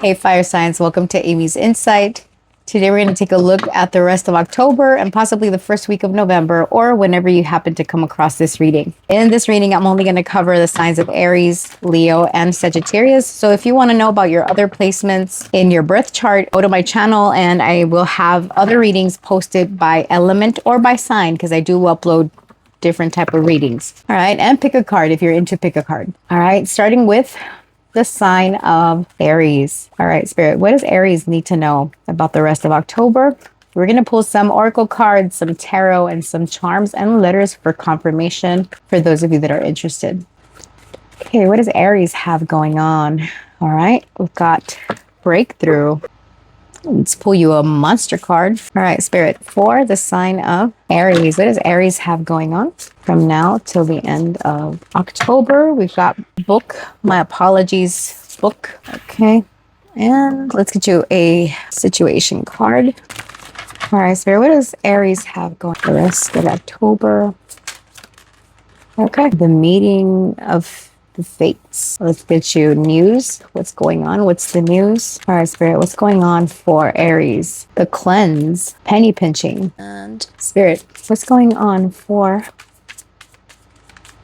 Hey, fire signs, welcome to Amy's Insight. Today we're going to take a look at the rest of October and possibly the first week of November, or whenever you happen to come across this reading. In this reading, I'm only going to cover the signs of Aries, Leo, and Sagittarius. So if you want to know about your other placements in your birth chart, go to my channel and I will have other readings posted by element or by sign, because I do upload different type of readings. All right, and pick a card if you're into pick a card. All right, starting with the sign of Aries. All right, Spirit, what does Aries need to know about the rest of October? We're going to pull some oracle cards, some tarot, and some charms and letters for confirmation for those of you that are interested. Okay, what does Aries have going on? All right, we've got breakthrough. Let's pull you a monster card. All right, Spirit, for the sign of Aries, what does Aries have going on from now till the end of October? We've got book. My apologies, book. Okay. And let's get you a situation card. All right, Spirit, what does Aries have going on the rest of October? Okay. The meeting of the fates. Let's get you news. What's going on? What's the news? All right, Spirit, what's going on for Aries? The cleanse, penny pinching. And Spirit, what's going on for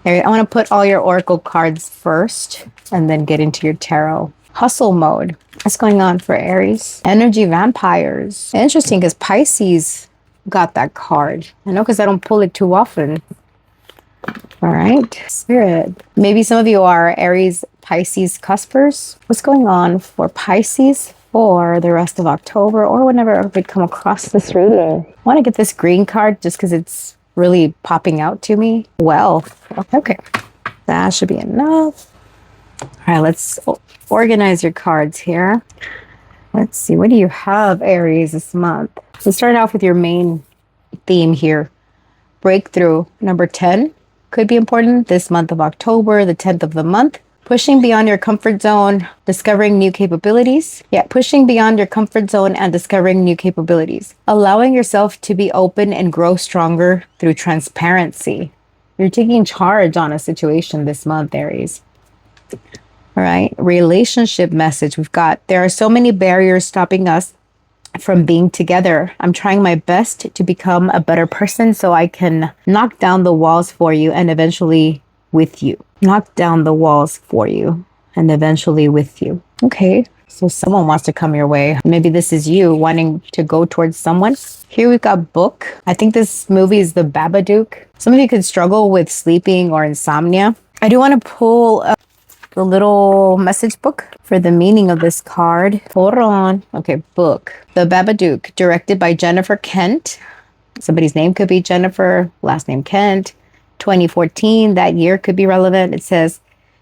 Aries? I want to put all your oracle cards first and then get into your tarot. Hustle mode. What's going on for Aries? Energy vampires. Interesting, because Pisces got that card. I know, because I don't pull it too often. All right, Spirit. Maybe some of you are Aries, Pisces cuspers. What's going on for Pisces for the rest of October, or whenever we come across this reading? I want to get this green card just because it's really popping out to me. Wealth. Okay, that should be enough. All right, let's organize your cards here. Let's see, what do you have, Aries, this month? So start off with your main theme here. Breakthrough, number 10. Could be important this month of October, the 10th of the month. Pushing beyond your comfort zone, discovering new capabilities. Yeah, pushing beyond your comfort zone and discovering new capabilities. Allowing yourself to be open and grow stronger through transparency. You're taking charge on a situation this month, Aries. All right, relationship message. We've got, there are so many barriers stopping us from being together. I'm trying my best to become a better person so I can knock down the walls for you and eventually with you. Knock down the walls for you and eventually with you. Okay, so someone wants to come your way. Maybe this is you wanting to go towards someone. Here we've got book. I think this movie is The Babadook. Some of you could struggle with sleeping or insomnia. I do want to pull the little message book for the meaning of this card. Hold on. Okay, book. The Babadook, directed by Jennifer Kent. Somebody's name could be Jennifer, last name Kent. 2014, that year could be relevant. It says,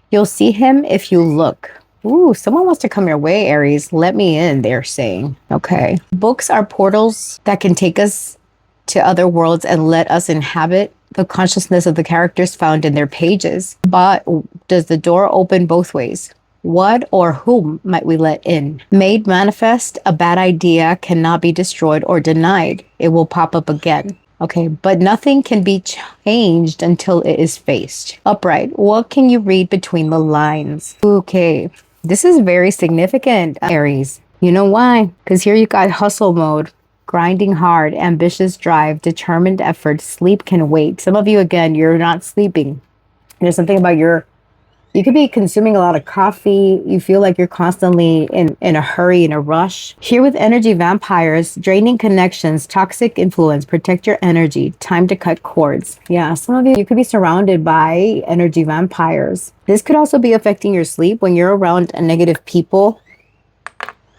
you'll see him if you look. Ooh, someone wants to come your way, Aries. Let me in, they're saying. Okay. Books are portals that can take us to other worlds and let us inhabit the consciousness of the characters found in their pages. But does the door open both ways? What or whom might we let in? Made manifest, a bad idea cannot be destroyed or denied. It will pop up again. Okay, but nothing can be changed until it is faced. Upright, what can you read between the lines? Okay, this is very significant, Aries. You know why? Because here you got hustle mode. Grinding hard, ambitious drive, determined effort. Sleep can wait. Some of you, again, you're not sleeping. There's something about you could be consuming a lot of coffee. You feel like you're constantly in a hurry, in a rush. Here with energy vampires, draining connections, toxic influence, protect your energy, time to cut cords. Yeah, some of you could be surrounded by energy vampires. This could also be affecting your sleep when you're around negative people.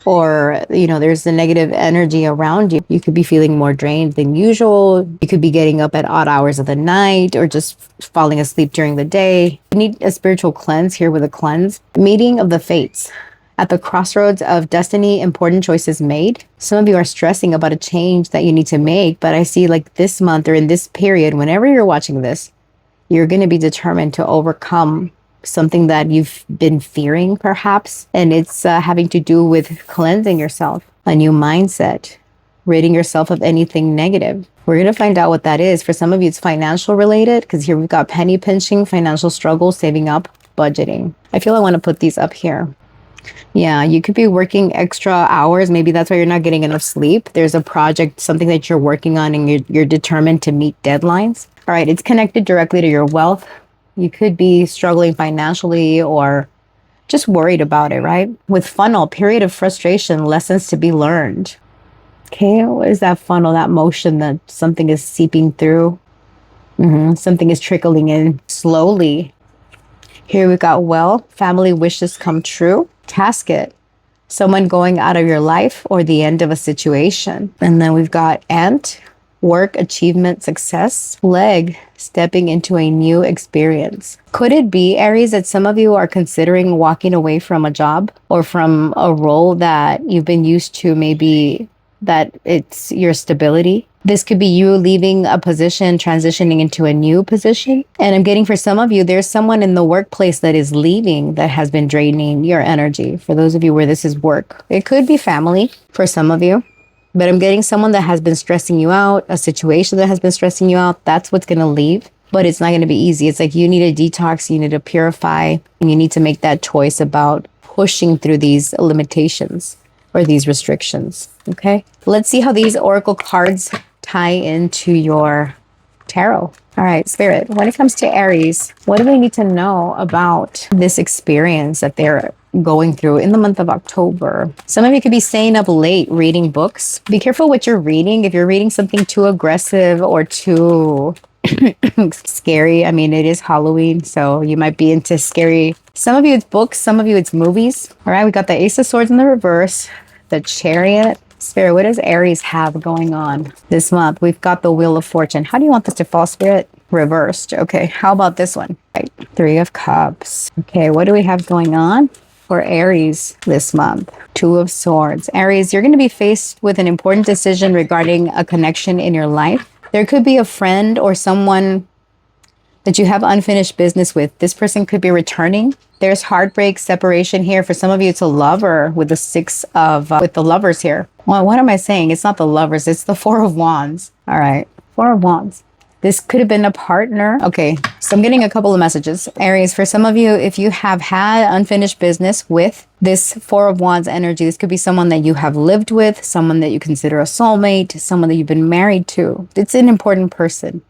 Or, you know, there's the negative energy around you. You could be feeling more drained than usual. You could be getting up at odd hours of the night or just falling asleep during the day. You need a spiritual cleanse here with a cleanse. Meeting of the fates. At the crossroads of destiny, important choices made. Some of you are stressing about a change that you need to make, but I see like this month or in this period, whenever you're watching this, you're going to be determined to overcome something that you've been fearing perhaps, and it's having to do with cleansing yourself, a new mindset, ridding yourself of anything negative. We're going to find out what that is. For some of you, it's financial related, because here we've got penny pinching, financial struggle, saving up, budgeting. I feel I want to put these up here. Yeah, you could be working extra hours. Maybe that's why you're not getting enough sleep. There's a project, something that you're working on, and you're determined to meet deadlines. All right, it's connected directly to your wealth. You could be struggling financially or just worried about it, right? With funnel, period of frustration, lessons to be learned. Okay, what is that funnel, that motion that something is seeping through? Something is trickling in slowly. Here we got well, family wishes come true. Casket, someone going out of your life or the end of a situation. And then we've got ant, work, achievement, success. Leg, stepping into a new experience. Could it be, Aries, that some of you are considering walking away from a job or from a role that you've been used to, maybe that it's your stability? This could be you leaving a position, transitioning into a new position. And I'm getting, for some of you, there's someone in the workplace that is leaving that has been draining your energy. For those of you where this is work, it could be family for some of you. But I'm getting someone that has been stressing you out, a situation that has been stressing you out. That's what's going to leave. But it's not going to be easy. It's like you need a detox, you need to purify, and you need to make that choice about pushing through these limitations or these restrictions. Okay. Let's see how these oracle cards tie into your tarot. All right, Spirit, when it comes to Aries, what do they need to know about this experience that they're going through in the month of October? Some of you could be staying up late reading books. Be careful what you're reading. If you're reading something too aggressive or too scary, I mean, it is Halloween, so you might be into scary. Some of you it's books, some of you it's movies. All right, we got the Ace of Swords in the reverse, the Chariot. Spirit, what does Aries have going on this month? We've got the Wheel of Fortune. How do you want this to fall, Spirit? Reversed. Okay, how about this one? Right. Three of Cups. Okay, what do we have going on for Aries this month? Two of Swords. Aries, you're going to be faced with an important decision regarding a connection in your life. There could be a friend or someone that you have unfinished business with. This person could be returning. There's heartbreak, separation here. For some of you, it's a lover with the with the lovers here. Well, what am I saying? It's not the lovers. It's the Four of Wands. All right. Four of Wands. This could have been a partner. Okay. So I'm getting a couple of messages. Aries, for some of you, if you have had unfinished business with this Four of Wands energy, this could be someone that you have lived with, someone that you consider a soulmate, someone that you've been married to. It's an important person.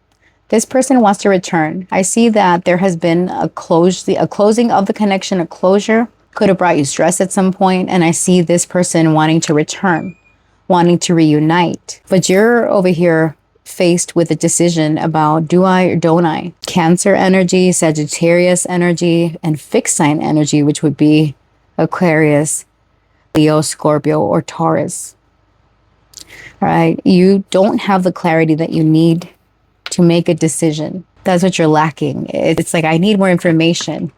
This person wants to return. I see that there has been a closing of the connection, a closure. Could have brought you stress at some point. And I see this person wanting to return, wanting to reunite. But you're over here faced with a decision about, do I or don't I? Cancer energy, Sagittarius energy, and fixed sign energy, which would be Aquarius, Leo, Scorpio, or Taurus. All right. You don't have the clarity that you need to make a decision. That's what you're lacking. It's like, I need more information.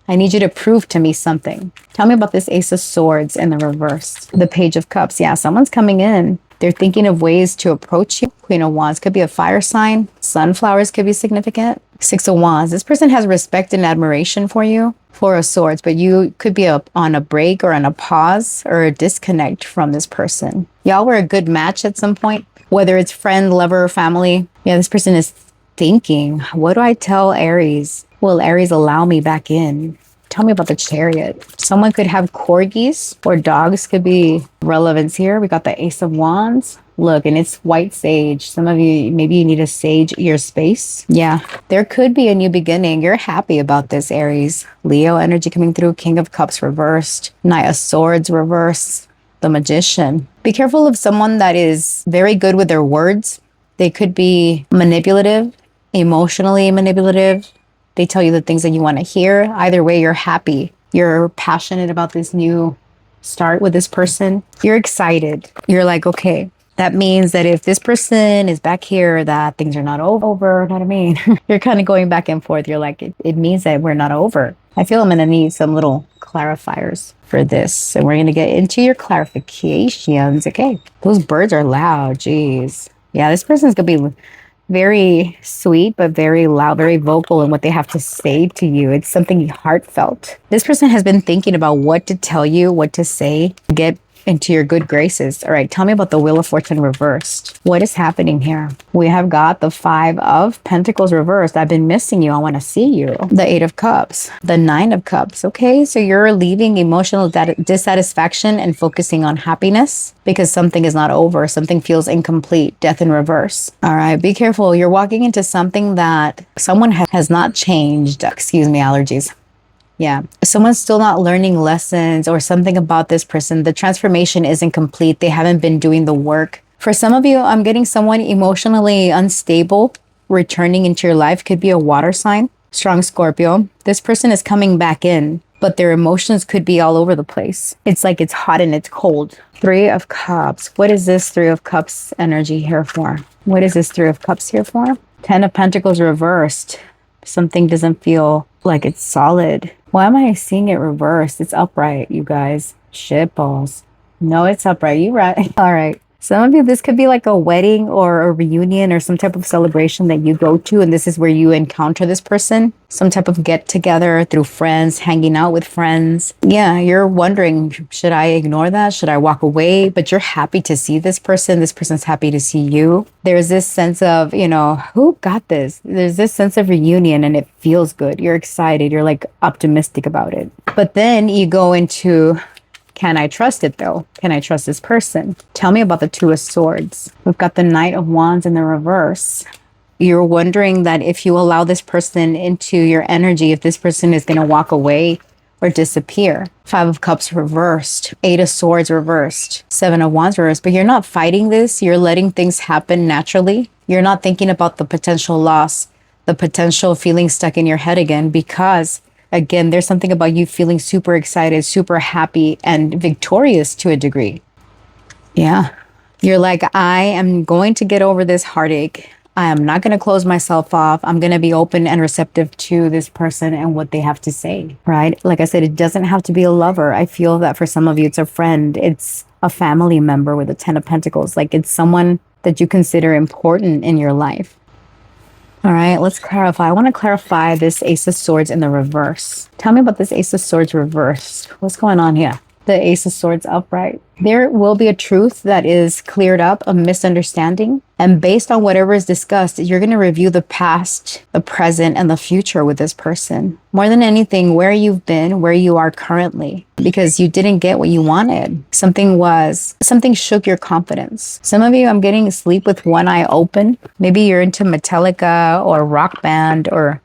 I need you to prove to me something. Tell me about this Ace of Swords in the reverse. The Page of Cups. Yeah, someone's coming in. They're thinking of ways to approach you. Queen of Wands could be a fire sign. Sunflowers could be significant. Six of Wands. This person has respect and admiration for you. Four of Swords. But you could be on a break or on a pause or a disconnect from this person. Y'all were a good match at some point. Whether it's friend, lover, family. Yeah, this person is thinking, what do I tell Aries? Will Aries allow me back in? Tell me about the Chariot. Someone could have corgis or dogs could be relevance here. We got the Ace of Wands. Look, and it's white sage. Some of you, maybe you need to sage your space. Yeah, there could be a new beginning. You're happy about this, Aries. Leo energy coming through. King of Cups reversed. Knight of Swords reversed. The Magician. Be careful of someone that is very good with their words. They could be manipulative, emotionally manipulative. They tell you the things that you want to hear. Either way, you're happy. You're passionate about this new start with this person. You're excited. You're like, okay, that means that if this person is back here, that things are not over. You know what I mean? You're kind of going back and forth. You're like, it means that we're not over. I feel I'm going to need some little clarifiers for this. And we're going to get into your clarifications. Okay. Those birds are loud. Jeez. Yeah, this person's going to be very sweet, but very loud, very vocal in what they have to say to you. It's something heartfelt. This person has been thinking about what to tell you, what to say, get into your good graces. All right, tell me about the Wheel of Fortune reversed. What is happening here? We have got the Five of Pentacles reversed. I've been missing you. I want to see you. The Eight of Cups, the Nine of Cups. Okay, so you're leaving emotional dissatisfaction and focusing on happiness because something is not over. Something feels incomplete. Death in reverse. All right, be careful. You're walking into something that someone has not changed. Excuse me, allergies. Yeah, someone's still not learning lessons or something about this person. The transformation isn't complete. They haven't been doing the work. For some of you, I'm getting someone emotionally unstable returning into your life. Could be a water sign, strong Scorpio. This person is coming back in, but their emotions could be all over the place. It's like it's hot and it's cold. Three of Cups. What is this Three of Cups energy here for? What is this Three of Cups here for? Ten of Pentacles reversed. Something doesn't feel like it's solid. Why am I seeing it reversed? It's upright, you guys. Shit balls. No, it's upright. You right. All right. Some of you, this could be like a wedding or a reunion or some type of celebration that you go to. And this is where you encounter this person. Some type of get together through friends, hanging out with friends. Yeah, you're wondering, should I ignore that? Should I walk away? But you're happy to see this person. This person's happy to see you. There's this sense of, you know, who got this? There's this sense of reunion and it feels good. You're excited. You're like optimistic about it. But then you go into, can I trust it though? Can I trust this person? Tell me about the Two of Swords. We've got the Knight of Wands in the reverse. You're wondering that if you allow this person into your energy, if this person is going to walk away or disappear. Five of Cups reversed. Eight of Swords reversed. Seven of Wands reversed. But you're not fighting this. You're letting things happen naturally. You're not thinking about the potential loss, the potential feeling stuck in your head again, because again, there's something about you feeling super excited, super happy, and victorious to a degree. Yeah. You're like, I am going to get over this heartache. I am not going to close myself off. I'm going to be open and receptive to this person and what they have to say, right? Like I said, it doesn't have to be a lover. I feel that for some of you, it's a friend. It's a family member with a Ten of Pentacles. Like it's someone that you consider important in your life. All right, let's clarify. I want to clarify this Ace of Swords in the reverse. Tell me about this Ace of Swords reversed. What's going on here? The Ace of Swords upright. There will be a truth that is cleared up, a misunderstanding. And based on whatever is discussed, you're going to review the past, the present, and the future with this person. More than anything, where you've been, where you are currently, because you didn't get what you wanted. Something shook your confidence. Some of you, I'm getting sleep with one eye open. Maybe you're into Metallica or rock band, or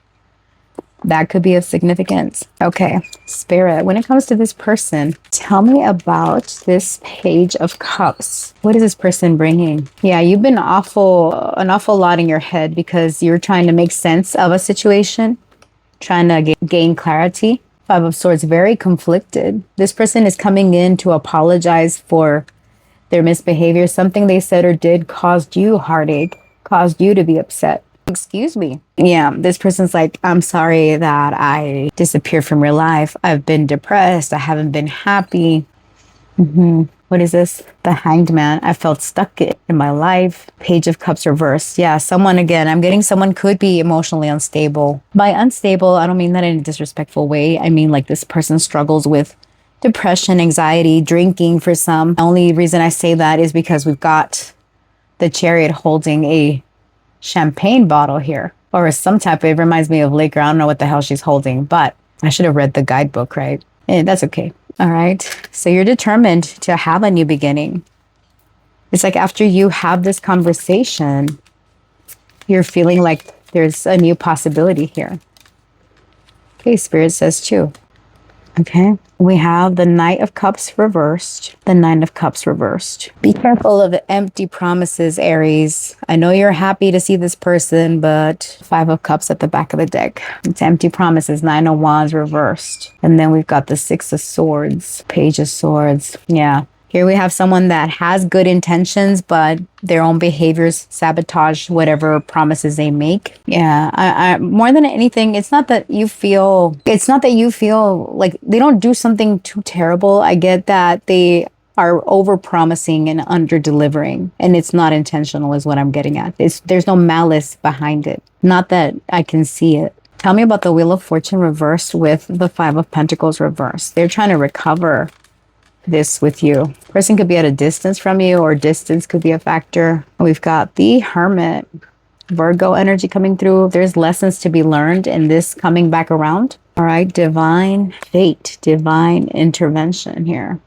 that could be of significance. Okay, Spirit, when it comes to this person, tell me about this Page of Cups. What is this person bringing? Yeah, you've been an awful lot in your head because you're trying to make sense of a situation, trying to gain clarity. Five of Swords, very conflicted. This person is coming in to apologize for their misbehavior. Something they said or did caused you heartache, caused you to be upset. Excuse me. Yeah, this person's like, I'm sorry that I disappeared from your life. I've been depressed. I haven't been happy. What is this? The Hanged Man. I felt stuck in my life. Page of Cups reversed. Yeah, someone, again, I'm getting someone could be emotionally unstable. By unstable, I don't mean that in a disrespectful way. I mean like this person struggles with depression, anxiety, drinking for some. The only reason I say that is because we've got the Chariot holding a champagne bottle here, or some type of, it reminds me of liquor. I don't know what the hell she's holding, but I should have read the guidebook, right? That's okay. All right. So you're determined to have a new beginning. It's like after you have this conversation, you're feeling like there's a new possibility here. Okay, Spirit says too. Okay, we have the Knight of Cups reversed, the Nine of Cups reversed. Be careful of the empty promises, Aries. I know you're happy to see this person, but Five of Cups at the back of the deck. It's empty promises, Nine of Wands reversed. And then we've got the Six of Swords, Page of Swords. Yeah. Here we have someone that has good intentions, but their own behaviors sabotage whatever promises they make. Yeah, I more than anything, it's not that you feel like they don't do something too terrible. I get that they are over-promising and under-delivering, and it's not intentional is what I'm getting at. There's no malice behind it. Not that I can see it. Tell me about the Wheel of Fortune reversed with the Five of Pentacles reversed. They're trying to recover this with you. Person could be at a distance from you, or distance could be a factor. We've got the Hermit, Virgo energy coming through. There's lessons to be learned in this coming back around. All right, divine fate, divine intervention here.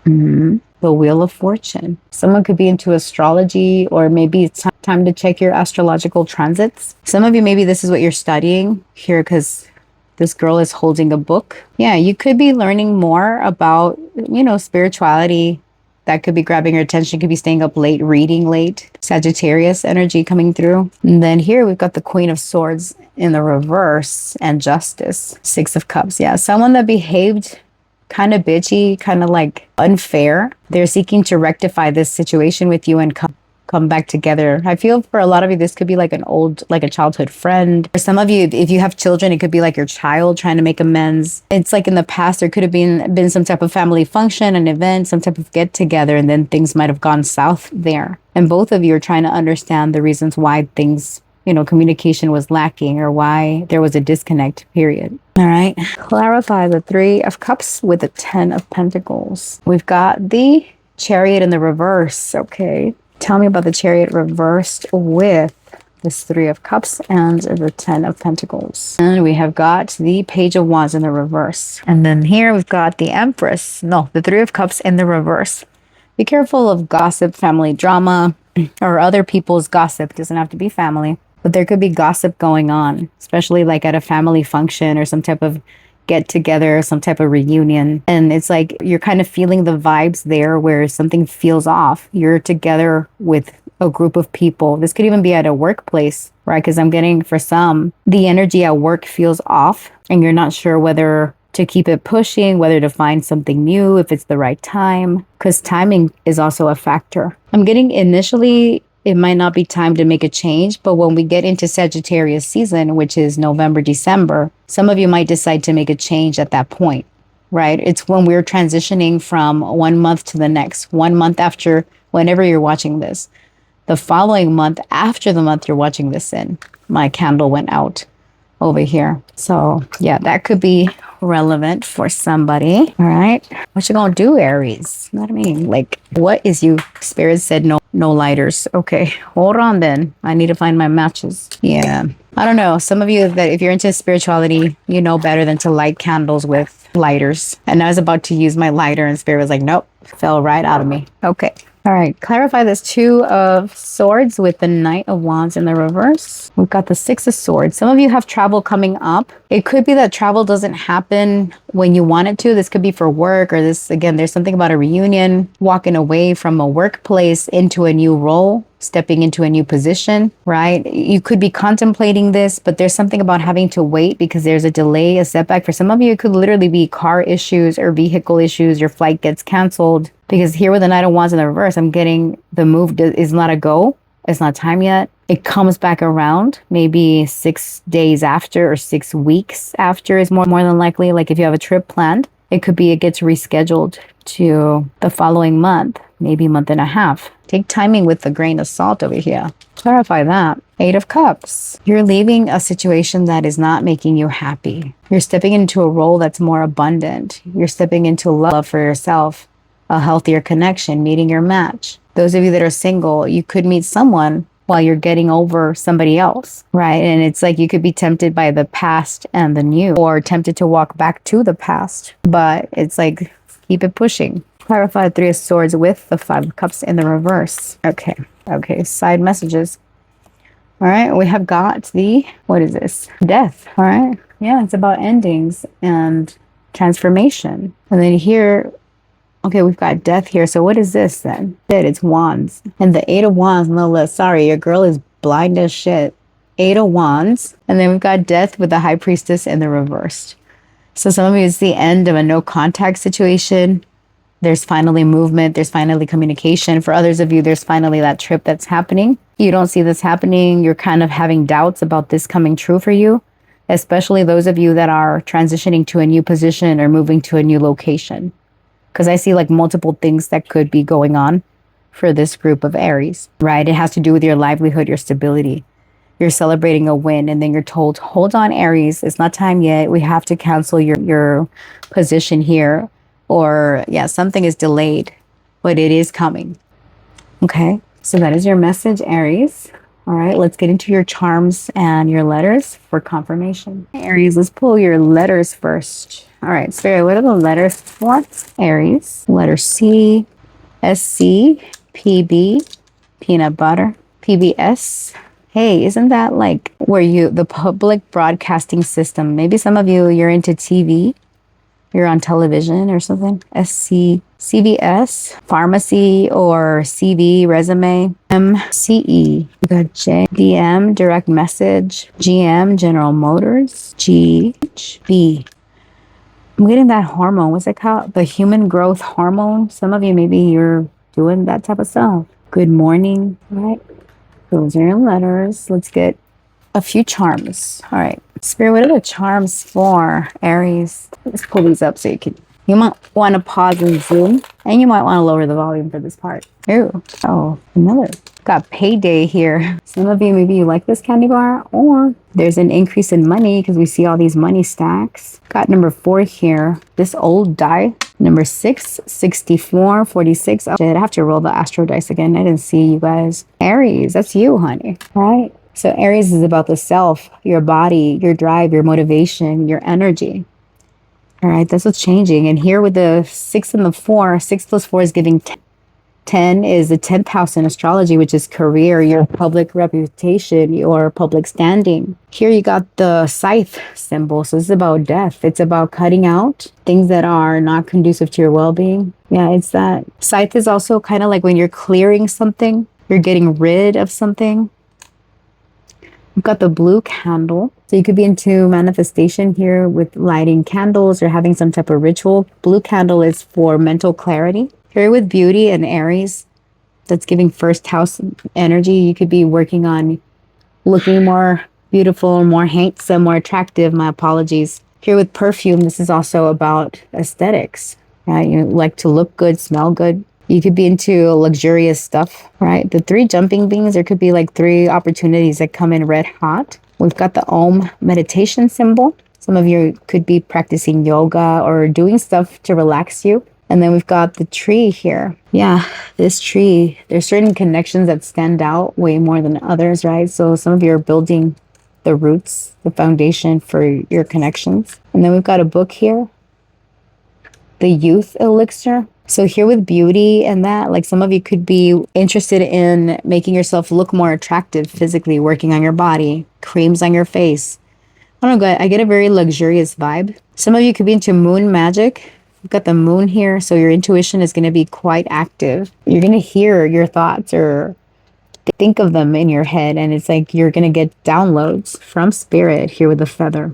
The Wheel of Fortune. Someone could be into astrology, or maybe it's time to check your astrological transits. Some of you, maybe this is what you're studying here, because this girl is holding a book. Yeah, you could be learning more about, spirituality. That could be grabbing your attention. Could be staying up late, reading late. Sagittarius energy coming through. And then here we've got the Queen of Swords in the reverse, and Justice. Six of Cups. Yeah, someone that behaved kind of bitchy, kind of like unfair. They're seeking to rectify this situation with you and come back together. I feel for a lot of you, this could be like a childhood friend. For some of you, if you have children, it could be like your child trying to make amends. It's like in the past, there could have been some type of family function, an event, some type of get together, and then things might have gone south there. And both of you are trying to understand the reasons why things, communication was lacking, or why there was a disconnect, period. All right. Clarify the Three of Cups with the Ten of Pentacles. We've got the Chariot in the reverse. Okay. Tell me about the Chariot reversed with this Three of Cups and the Ten of Pentacles. And we have got the Page of Wands in the reverse. And then here we've got the Empress. No, the Three of Cups in the reverse. Be careful of gossip, family drama, or other people's gossip. It doesn't have to be family. But there could be gossip going on, especially like at a family function or some type of get together, some type of reunion. And it's like you're kind of feeling the vibes there where something feels off. You're together with a group of people. This could even be at a workplace, right? Because I'm getting, for some, the energy at work feels off and you're not sure whether to keep it pushing, whether to find something new, if it's the right time, because timing is also a factor. I'm getting initially, it might not be time to make a change, but when we get into Sagittarius season, which is November, December, some of you might decide to make a change at that point, right? It's when we're transitioning from one month to the next, 1 month after, whenever you're watching this. The following month after the month you're watching this in, my candle went out over here. So yeah, that could be relevant for somebody. All right. What you gonna do, Aries? You know what I mean? Like, what is you? Spirit said no lighters. Okay, hold on then. I need to find my matches. Yeah. I don't know. Some of you that if you're into spirituality, you know better than to light candles with lighters. And I was about to use my lighter and Spirit was like, nope, fell right out of me. Okay. All right, clarify this Two of Swords with the Knight of Wands in the reverse. We've got the Six of Swords. Some of you have travel coming up. It could be that travel doesn't happen when you want it to. This could be for work, or this, again, there's something about a reunion, walking away from a workplace into a new role, stepping into a new position, right? You could be contemplating this, but there's something about having to wait because there's a delay, a setback. For some of you, it could literally be car issues or vehicle issues. Your flight gets canceled. Because here with the Knight of Wands in the reverse, I'm getting the move is not a go. It's not time yet. It comes back around maybe 6 days after, or 6 weeks after is more than likely. Like if you have a trip planned, it could be it gets rescheduled to the following month, maybe month and a half. Take timing with a grain of salt over here. Clarify that. Eight of Cups. You're leaving a situation that is not making you happy. You're stepping into a role that's more abundant. You're stepping into love for yourself. A healthier connection, meeting your match. Those of you that are single, you could meet someone while you're getting over somebody else, right? And it's like you could be tempted by the past and the new, or tempted to walk back to the past. But it's like, keep it pushing. Clarify Three of Swords with the Five of Cups in the reverse. Okay, side messages. All right, we have got the, what is this? Death, all right? Yeah, it's about endings and transformation. And then here, okay, we've got Death here. So what is this then? It's Wands. And the Eight of Wands, no less. Sorry, your girl is blind as shit. Eight of Wands. And then we've got Death with the High Priestess in the reversed. So some of you, it's the end of a no contact situation. There's finally movement. There's finally communication. For others of you, there's finally that trip that's happening. You don't see this happening. You're kind of having doubts about this coming true for you, especially those of you that are transitioning to a new position or moving to a new location. Because I see like multiple things that could be going on for this group of Aries, right? It has to do with your livelihood, your stability. You're celebrating a win, and then you're told, hold on, Aries, it's not time yet. We have to cancel your position here. or yeah, something is delayed, but it is coming. Okay, so that is your message, Aries. All right, let's get into your charms and your letters for confirmation. Aries, let's pull your letters first. All right, Spirit, what are the letters for Aries? Letter C, SC, PB, peanut butter, PBS. Hey, isn't that like where the public broadcasting system? Maybe some of you, you're into TV. You're on television or something. SC, CVS, pharmacy, or CV, resume. MCE, you got JDM, direct message. GM, General Motors. GHB. I'm getting that hormone. What's it called? The human growth hormone. Some of you, maybe you're doing that type of stuff. Good morning. All right. Those are your letters. Let's get a few charms. All right. Spirit, what are the charms for Aries? Let's pull these up so you might want to pause and zoom, and you might want to lower the volume for this part. Ooh, oh, another. Got payday here. Some of you, maybe you like this candy bar, or there's an increase in money because we see all these money stacks. Got number 4 here. This old die. Number 6, 64, 46. Oh, shit, I have to roll the astro dice again. I didn't see you guys. Aries, that's you, honey. All right. So Aries is about the self, your body, your drive, your motivation, your energy. All right, that's what's changing. And here with the 6 and the 4, 6 plus 4 is giving 10. 10 is the 10th house in astrology, which is career, your public reputation, your public standing. Here you got the scythe symbol. So this is about death. It's about cutting out things that are not conducive to your well-being. Yeah, it's that. Scythe is also kind of like when you're clearing something, you're getting rid of something. We've got the blue candle. So you could be into manifestation here with lighting candles or having some type of ritual. Blue candle is for mental clarity. Here with beauty and Aries, that's giving first house energy. You could be working on looking more beautiful, more handsome, more attractive. My apologies. Here with perfume, this is also about aesthetics. Right? You like to look good, smell good. You could be into luxurious stuff, right? The 3 jumping beans, there could be like 3 opportunities that come in red hot. We've got the Om meditation symbol. Some of you could be practicing yoga or doing stuff to relax you. And then we've got the tree here. Yeah, this tree, there's certain connections that stand out way more than others, right? So some of you are building the roots, the foundation for your connections. And then we've got a book here, the Youth Elixir. So here with beauty and that, like some of you could be interested in making yourself look more attractive physically, working on your body, creams on your face. I don't know, I get a very luxurious vibe. Some of you could be into moon magic. You've got the moon here, so your intuition is going to be quite active. You're going to hear your thoughts or think of them in your head, and it's like you're going to get downloads from spirit here with the feather.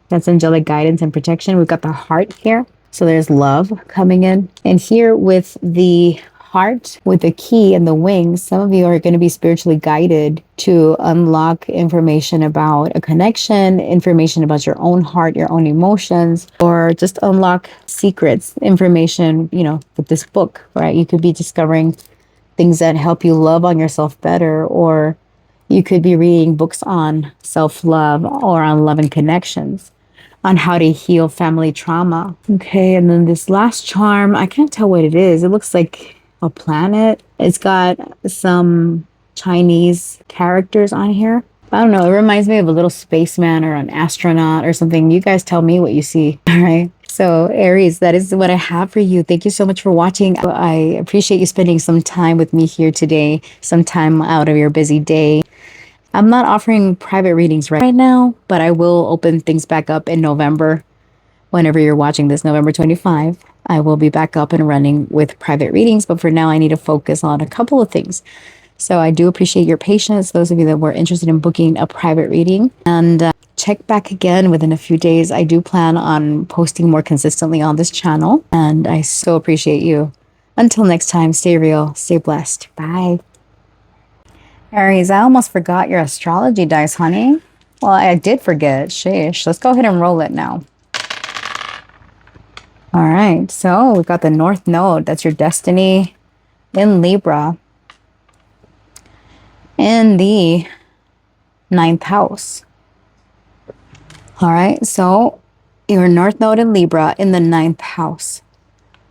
That's angelic guidance and protection. We've got the heart here, so there's love coming in. And here with the heart, with the key and the wings, some of you are going to be spiritually guided to unlock information about a connection, information about your own heart, your own emotions, or just unlock secrets, information, with this book, right? You could be discovering things that help you love on yourself better, or you could be reading books on self-love or on love and connections, on how to heal family trauma. Okay, and then this last charm, I can't tell what it is. It looks like a planet. It's got some Chinese characters on here. I don't know. It reminds me of a little spaceman or an astronaut or something. You guys tell me what you see. All right. So Aries, that is what I have for you. Thank you so much for watching. I appreciate you spending some time with me here today, some time out of your busy day. I'm not offering private readings right now, but I will open things back up in November. Whenever you're watching this, November 25, I will be back up and running with private readings. But for now, I need to focus on a couple of things. So I do appreciate your patience, those of you that were interested in booking a private reading. And check back again within a few days. I do plan on posting more consistently on this channel. And I so appreciate you. Until next time, stay real, stay blessed. Bye. Aries, I almost forgot your astrology dice, honey. Well, I did forget. Sheesh. Let's go ahead and roll it now. All right, so we've got the North Node. That's your destiny in Libra. In the 9th house. All right, so your North Node in Libra in the 9th house.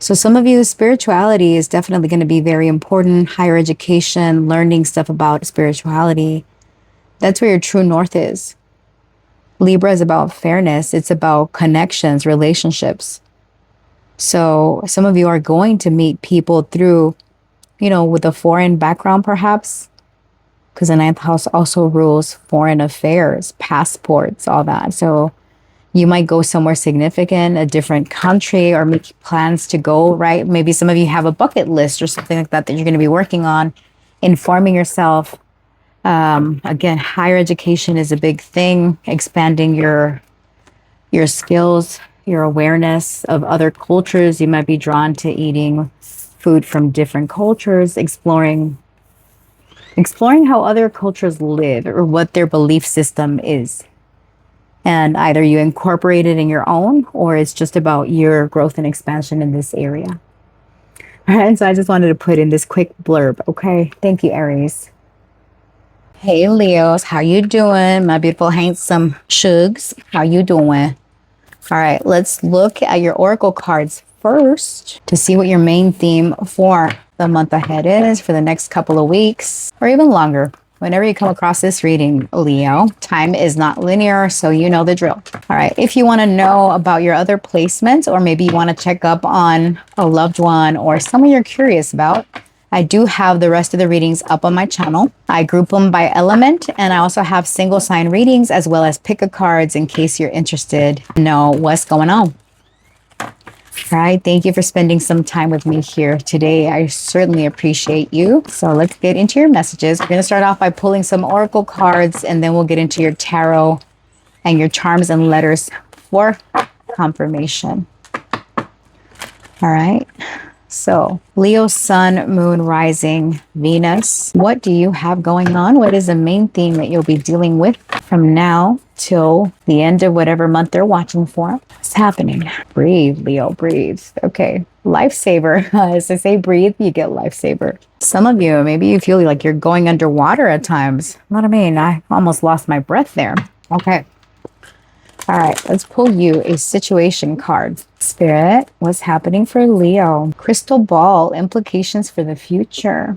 So some of you, spirituality is definitely going to be very important. Higher education, learning stuff about spirituality. That's where your true north is. Libra is about fairness. It's about connections, relationships. So some of you are going to meet people through, with a foreign background, perhaps, because the ninth house also rules foreign affairs, passports, all that. So you might go somewhere significant, a different country, or make plans to go, right? Maybe some of you have a bucket list or something like that you're going to be working on, informing yourself. Again, higher education is a big thing, expanding your skills, your awareness of other cultures. You might be drawn to eating food from different cultures, exploring how other cultures live or what their belief system is. And either you incorporate it in your own, or it's just about your growth and expansion in this area. All right, so I just wanted to put in this quick blurb, okay? Thank you, Aries. Hey, Leos, how you doing? My beautiful, handsome shugs, how you doing? All right, let's look at your oracle cards first to see what your main theme for the month ahead is for the next couple of weeks or even longer. Whenever you come across this reading, Leo, time is not linear, so you know the drill. All right, if you want to know about your other placements, or maybe you want to check up on a loved one or someone you're curious about, I do have the rest of the readings up on my channel. I group them by element, and I also have single sign readings as well as pick a cards in case you're interested to know what's going on. All right, thank you for spending some time with me here today. I certainly appreciate you. So let's get into your messages. We're going to start off by pulling some oracle cards, and then we'll get into your tarot and your charms and letters for confirmation. All right. So Leo, Sun, Moon, Rising, Venus. What do you have going on? What is the main theme that you'll be dealing with from now till the end of whatever month they're watching for? What's happening? Breathe, Leo, breathe. Okay. Lifesaver. As I say breathe, you get lifesaver. Some of you, maybe you feel like you're going underwater at times. What I mean, I almost lost my breath there. Okay. All right, let's pull you a situation card. Spirit, what's happening for Leo? Crystal ball, implications for the future.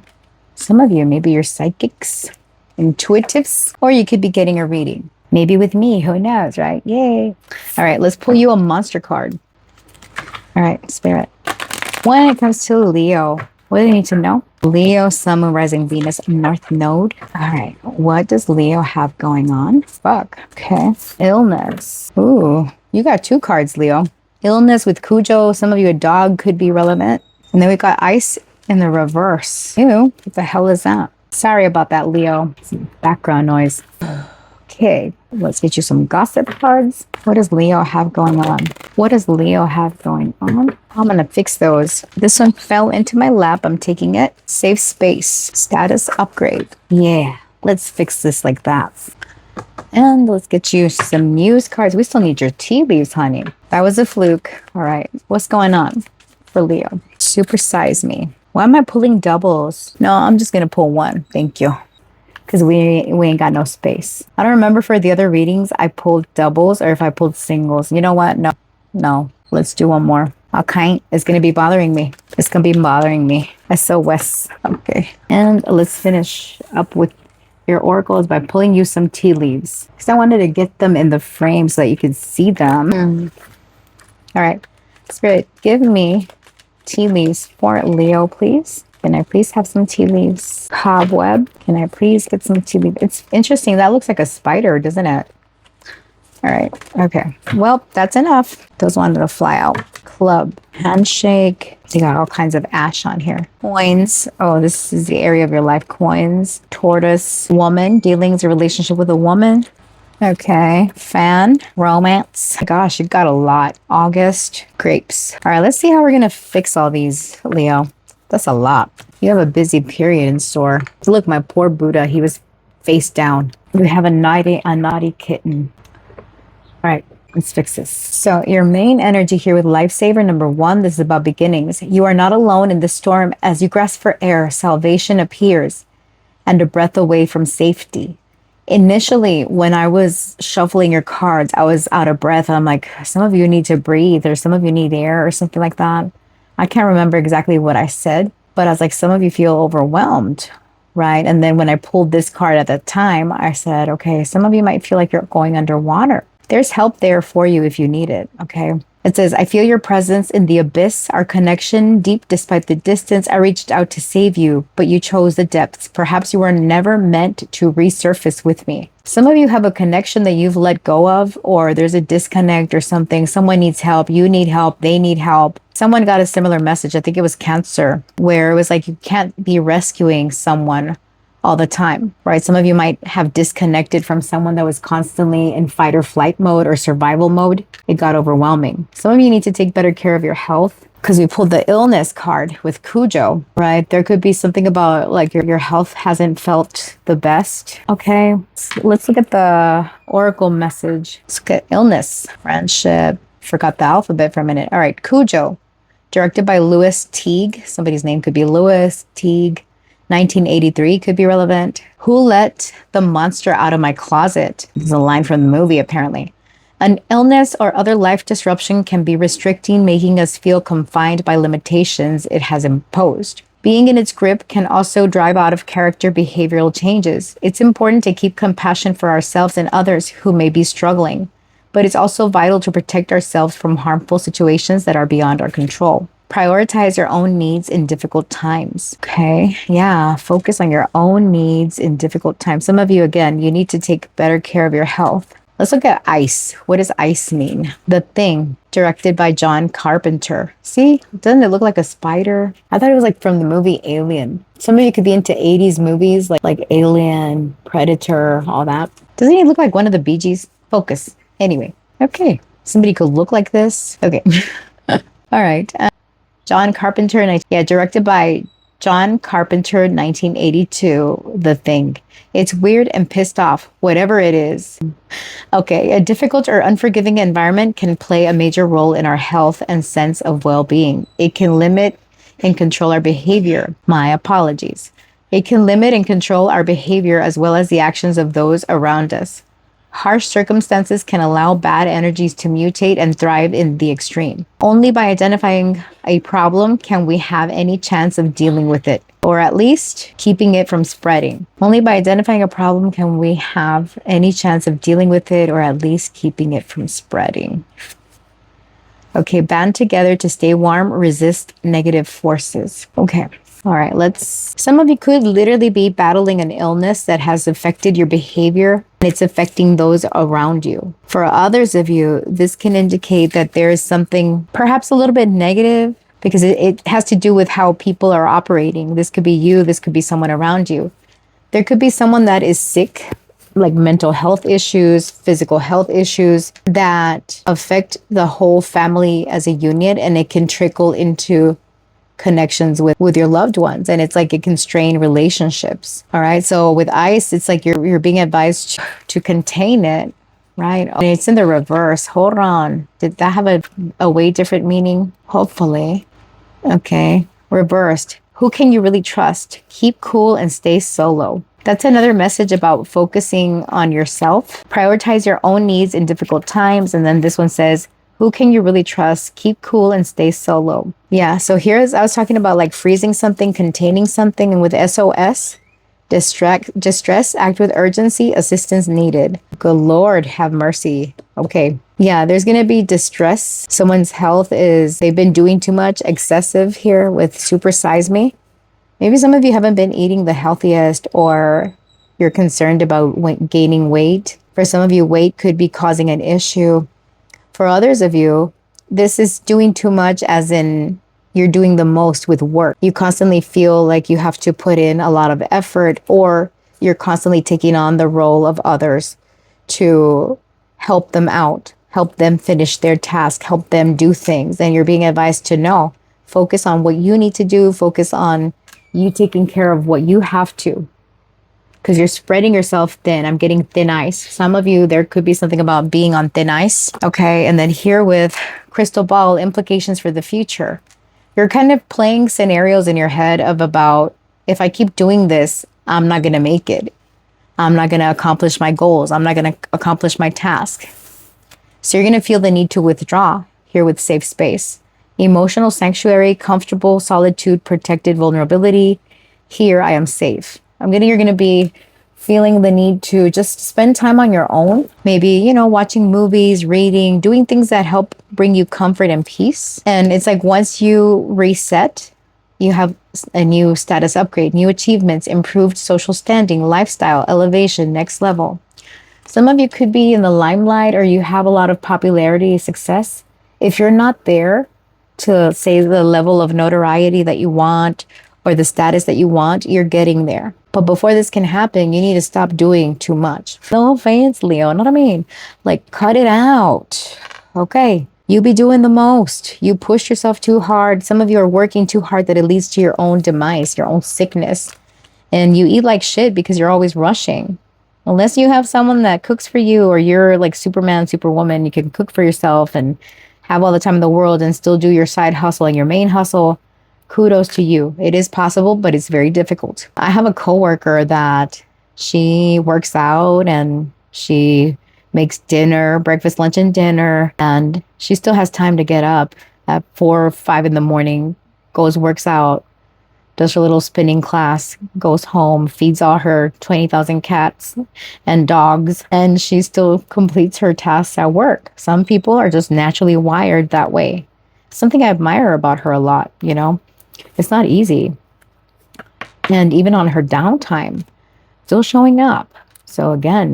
Some of you, maybe you're psychics, intuitives, or you could be getting a reading. Maybe with me, who knows, right? Yay. All right, let's pull you a monster card. All right, Spirit. When it comes to Leo, what do you need to know? Leo, Sun, Moon, Rising, Venus, North Node. All right. What does Leo have going on? Fuck. Okay. Illness. Ooh, you got two cards, Leo. Illness with Cujo. Some of you, a dog could be relevant. And then we got ice in the reverse. Ew, what the hell is that? Sorry about that, Leo. Some background noise. Okay, let's get you some gossip cards. What does Leo have going on? What does Leo have going on? I'm going to fix those. This one fell into my lap. I'm taking it. Save space. Status upgrade. Yeah, let's fix this like that. And let's get you some news cards. We still need your tea leaves, honey. That was a fluke. All right, what's going on for Leo? Supersize me. Why am I pulling doubles? No, I'm just going to pull one. Thank you. Because we ain't got no space. I don't remember for the other readings I pulled doubles or if I pulled singles. You know what? No. Let's do one more. Okay, it's going to be bothering me. It's going to be bothering me. SOS. Okay. And let's finish up with your oracles by pulling you some tea leaves. Because I wanted to get them in the frame so that you could see them. All right. Spirit, give me tea leaves for Leo, please. Can I please have some tea leaves? Cobweb. Can I please get some tea leaves? It's interesting. That looks like a spider, doesn't it? All right. Okay. Well, that's enough. Those wanted to fly out. Club. Handshake. You got all kinds of ash on here. Coins. Oh, this is the area of your life. Coins. Tortoise. Woman. Dealings, a relationship with a woman. Okay. Fan. Romance. Gosh, you got a lot. August. Grapes. All right. Let's see how we're going to fix all these, Leo. That's a lot. You have a busy period in store. Look, my poor Buddha, he was face down. We have a naughty kitten. All right, let's fix this. So your main energy here with Lifesaver, number one, this is about beginnings. You are not alone in the storm. As you grasp for air, salvation appears and a breath away from safety. Initially, when I was shuffling your cards, I was out of breath. I'm like, some of you need to breathe or some of you need air or something like that. I can't remember exactly what I said, but I was like, some of you feel overwhelmed, right? And then when I pulled this card at the time, I said, okay, some of you might feel like you're going underwater. There's help there for you if you need it, okay? It says, I feel your presence in the abyss, our connection deep despite the distance. I reached out to save you, but you chose the depths. Perhaps you were never meant to resurface with me. Some of you have a connection that you've let go of, or there's a disconnect or something. Someone needs help. You need help. They need help. Someone got a similar message. I think it was Cancer, where it was like, you can't be rescuing someone all the time, right? Some of you might have disconnected from someone that was constantly in fight or flight mode or survival mode. It got overwhelming. Some of you need to take better care of your health, because we pulled the illness card with Cujo, right? There could be something about like your health hasn't felt the best. Okay, let's look at the oracle message. Let's look at illness, friendship. Forgot the alphabet for a minute. All right, Cujo, directed by Louis Teague. Somebody's name could be Louis Teague. 1983 could be relevant. Who let the monster out of my closet? This is a line from the movie, apparently. An illness or other life disruption can be restricting, making us feel confined by limitations it has imposed. Being in its grip can also drive out of character behavioral changes. It's important to keep compassion for ourselves and others who may be struggling, but it's also vital to protect ourselves from harmful situations that are beyond our control. Prioritize your own needs in difficult times. Okay. Yeah. Focus on your own needs in difficult times. Some of you, again, you need to take better care of your health. Let's look at ice. What does ice mean? The Thing, directed by John Carpenter. See, doesn't it look like a spider? I thought it was like from the movie Alien. Some of you could be into 80s movies like Alien, Predator, all that. Doesn't he look like one of the Bee Gees? Focus. Anyway. Okay. Somebody could look like this. Okay. All right. John Carpenter, directed by John Carpenter, 1982, The Thing. It's weird and pissed off, whatever it is. Okay, a difficult or unforgiving environment can play a major role in our health and sense of well-being. It can limit and control our behavior. My apologies. It can limit and control our behavior as well as the actions of those around us. Harsh circumstances can allow bad energies to mutate and thrive in the extreme. Only by identifying a problem can we have any chance of dealing with it, or at least keeping it from spreading. Only by identifying a problem can we have any chance of dealing with it, or at least keeping it from spreading. Okay, band together to stay warm, resist negative forces. Okay. All right, some of you could literally be battling an illness that has affected your behavior, and it's affecting those around you. For others of you, this can indicate that there is something perhaps a little bit negative, because it has to do with how people are operating. This could be you, this could be someone around you. There could be someone that is sick, like mental health issues, physical health issues that affect the whole family as a unit, and it can trickle into connections with your loved ones, and it's like it can strain relationships. All right, so with ice, it's like you're being advised to contain it, right? It's in the reverse. Hold on, did that have a way different meaning? Hopefully. Okay, reversed. Who can you really trust? Keep cool and stay solo. That's another message about focusing on yourself. Prioritize your own needs in difficult times. And then this one says, who can you really trust? Keep cool and stay solo. Yeah, so I was talking about like freezing something, containing something, and with SOS, distress, act with urgency, assistance needed. Good Lord, have mercy. Okay. Yeah, there's going to be distress. Someone's health they've been doing too much, excessive here with Super Size Me. Maybe some of you haven't been eating the healthiest, or you're concerned about gaining weight. For some of you, weight could be causing an issue. For others of you, this is doing too much, as in you're doing the most with work. You constantly feel like you have to put in a lot of effort, or you're constantly taking on the role of others to help them out, help them finish their task, help them do things. And you're being advised to no, focus on what you need to do, focus on you taking care of what you have to. Because you're spreading yourself thin. I'm getting thin ice. Some of you, there could be something about being on thin ice. Okay, and then here with crystal ball, implications for the future. You're kind of playing scenarios in your head of about, if I keep doing this, I'm not going to make it. I'm not going to accomplish my goals. I'm not going to accomplish my task. So you're going to feel the need to withdraw here with safe space. Emotional sanctuary, comfortable, solitude, protected, vulnerability. Here I am safe. You're gonna be feeling the need to just spend time on your own. Maybe, watching movies, reading, doing things that help bring you comfort and peace. And it's like once you reset, you have a new status upgrade, new achievements, improved social standing, lifestyle, elevation, next level. Some of you could be in the limelight or you have a lot of popularity, success. If you're not there to say the level of notoriety that you want or the status that you want, you're getting there. But before this can happen, you need to stop doing too much. No offense, Leo, know what I mean? Like, cut it out. Okay. You be doing the most. You push yourself too hard. Some of you are working too hard that it leads to your own demise, your own sickness. And you eat like shit because you're always rushing. Unless you have someone that cooks for you or you're like Superman, Superwoman, you can cook for yourself and have all the time in the world and still do your side hustle and your main hustle. Kudos to you. It is possible, but it's very difficult. I have a coworker that she works out and she makes dinner, breakfast, lunch, and dinner. And she still has time to get up at 4 or 5 in the morning, goes, works out, does her little spinning class, goes home, feeds all her 20,000 cats and dogs, and she still completes her tasks at work. Some people are just naturally wired that way. Something I admire about her a lot, It's not easy. And even on her downtime, still showing up. So again,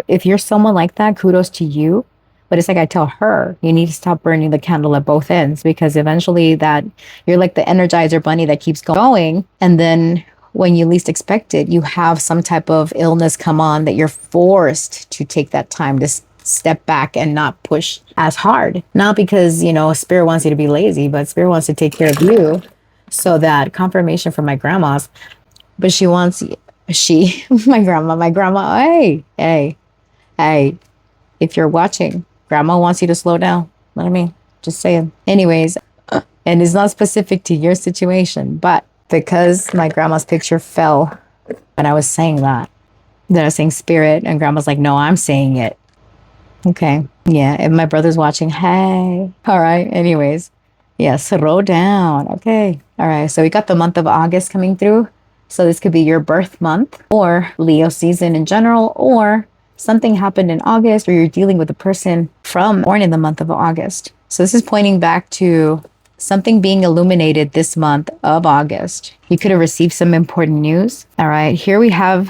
if you're someone like that, kudos to you. But it's like I tell her, you need to stop burning the candle at both ends, because eventually that you're like the Energizer bunny that keeps going. And then when you least expect it, you have some type of illness come on that you're forced to take that time to step back and not push as hard. Not because, Spirit wants you to be lazy, but Spirit wants to take care of you. So that confirmation from my grandma's, but my grandma, hey, if you're watching, Grandma wants you to slow down. Know what I mean? Just saying. Anyways, and it's not specific to your situation, but because my grandma's picture fell when I was saying that, then I was saying Spirit, and Grandma's like, no, I'm saying it. Okay. Yeah. If my brother's watching, hey. All right. Anyways. Yeah. Slow down. Okay. All right. So we got the month of August coming through. So this could be your birth month or Leo season in general, or something happened in August, or you're dealing with a person born in the month of August. So this is pointing back to something being illuminated this month of August. You could have received some important news. All right, here we have,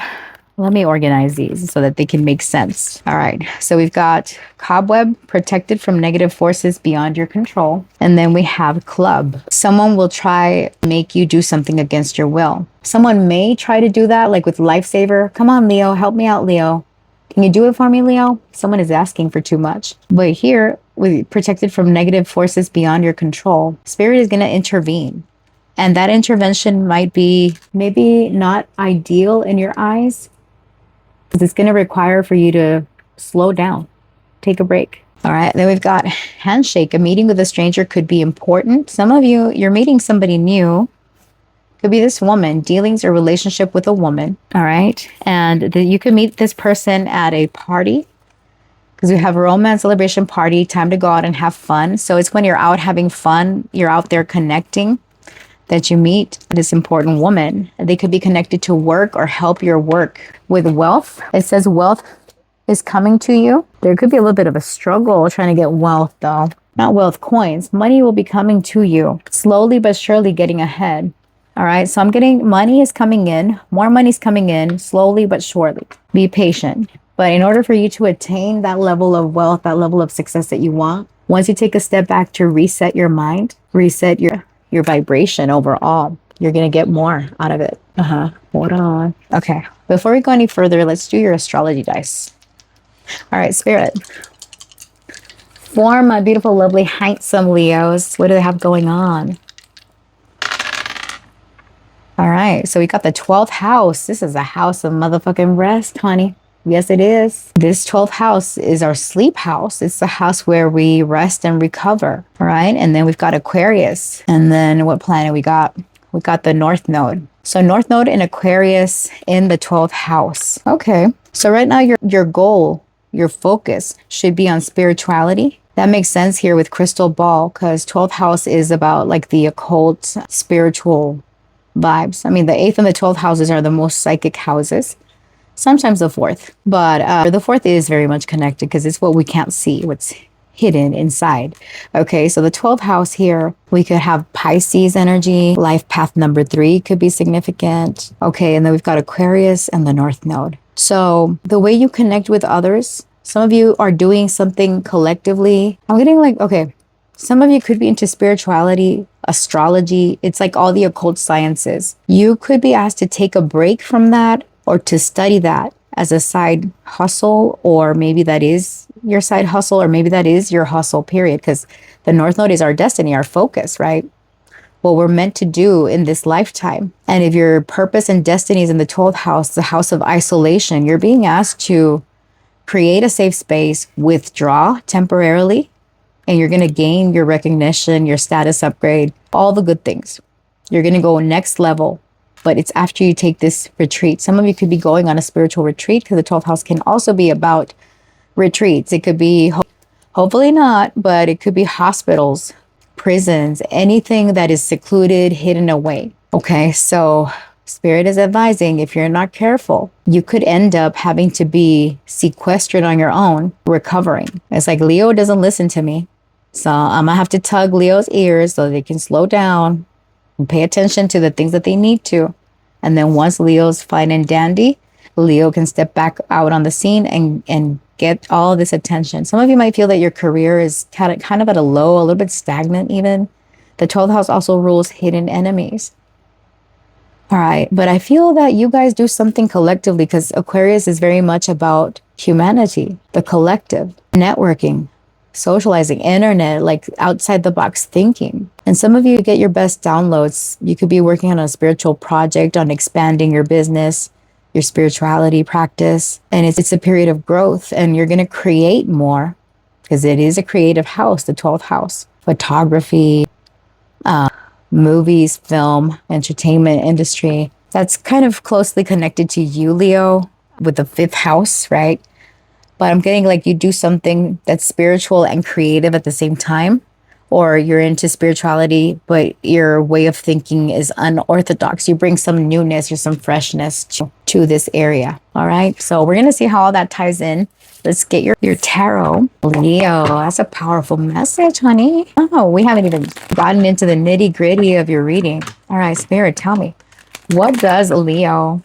let me organize these so that they can make sense. All right, so we've got cobweb, protected from negative forces beyond your control. And then we have club. Someone will try to make you do something against your will. Someone may try to do that, like with Lifesaver. Come on, Leo, help me out, Leo. Can you do it for me, Leo? Someone is asking for too much. But here, with protected from negative forces beyond your control, Spirit is going to intervene. And that intervention might be maybe not ideal in your eyes, because it's going to require for you to slow down, take a break. All right, then we've got handshake. A meeting with a stranger could be important. Some of you, you're meeting somebody new. Could be this woman, dealings or relationship with a woman. All right. And you could meet this person at a party, because we have a romance celebration party, time to go out and have fun. So it's when you're out having fun, you're out there connecting, that you meet this important woman. They could be connected to work or help your work. With wealth, it says wealth is coming to you. There could be a little bit of a struggle trying to get wealth though. Not wealth coins. Money will be coming to you. Slowly but surely getting ahead. All right, so I'm getting money is coming in, more money's coming in, slowly but surely. Be patient. But in order for you to attain that level of wealth, that level of success that you want, once you take a step back to reset your mind, reset your vibration overall, you're going to get more out of it. Hold on. Okay, before we go any further, let's do your astrology dice. All right, Spirit. For my beautiful, lovely, handsome Leos, what do they have going on? All right, so we got the 12th house. This is a house of motherfucking rest, honey. Yes, it is. This 12th house is our sleep house. It's the house where we rest and recover, all right? And then we've got Aquarius. And then what planet we got? We got the North Node. So North Node in Aquarius in the 12th house. Okay, so right now your goal, your focus should be on spirituality, That makes sense here with crystal ball, because 12th house is about like the occult, spiritual vibes. I mean, the 8th and the 12th houses are the most psychic houses. Sometimes the 4th, but the 4th is very much connected because it's what we can't see, what's hidden inside. Okay, so the 12th house here, we could have Pisces energy. Life path number 3 could be significant. Okay, and then we've got Aquarius and the North Node. So the way you connect with others, some of you are doing something collectively. I'm getting like, okay, some of you could be into spirituality, astrology. It's like all the occult sciences. You could be asked to take a break from that or to study that as a side hustle, or maybe that is your side hustle, or maybe that is your hustle, period. Because the North Node is our destiny, our focus, right? What we're meant to do in this lifetime. And if your purpose and destiny is in the 12th house, the house of isolation, you're being asked to create a safe space, withdraw temporarily, and you're going to gain your recognition, your status upgrade, all the good things. You're going to go next level, but it's after you take this retreat. Some of you could be going on a spiritual retreat, because the 12th house can also be about retreats. It could be, hopefully not, but it could be hospitals, prisons, anything that is secluded, hidden away. Okay, so Spirit is advising, if you're not careful, you could end up having to be sequestered on your own, recovering. It's like Leo doesn't listen to me. So I'm gonna have to tug Leo's ears so they can slow down and pay attention to the things that they need to. And then once Leo's fine and dandy, Leo can step back out on the scene and get all this attention. Some of you might feel that your career is kind of at a low, a little bit stagnant even. The 12th house also rules hidden enemies. All right, but I feel that you guys do something collectively, because Aquarius is very much about humanity, the collective, networking, socializing, internet, like outside the box thinking. And some of you get your best downloads. You could be working on a spiritual project, on expanding your business, your spirituality practice. And it's a period of growth, and you're going to create more, because it is a creative house, the 12th house. Photography, movies, film, entertainment industry. That's kind of closely connected to you, Leo, with the 5th house, right? But I'm getting like you do something that's spiritual and creative at the same time, or you're into spirituality, but your way of thinking is unorthodox. You bring some newness or some freshness to this area. All right. So we're going to see how all that ties in. Let's get your tarot. Leo, that's a powerful message, honey. Oh, we haven't even gotten into the nitty gritty of your reading. All right, Spirit, tell me, what does Leo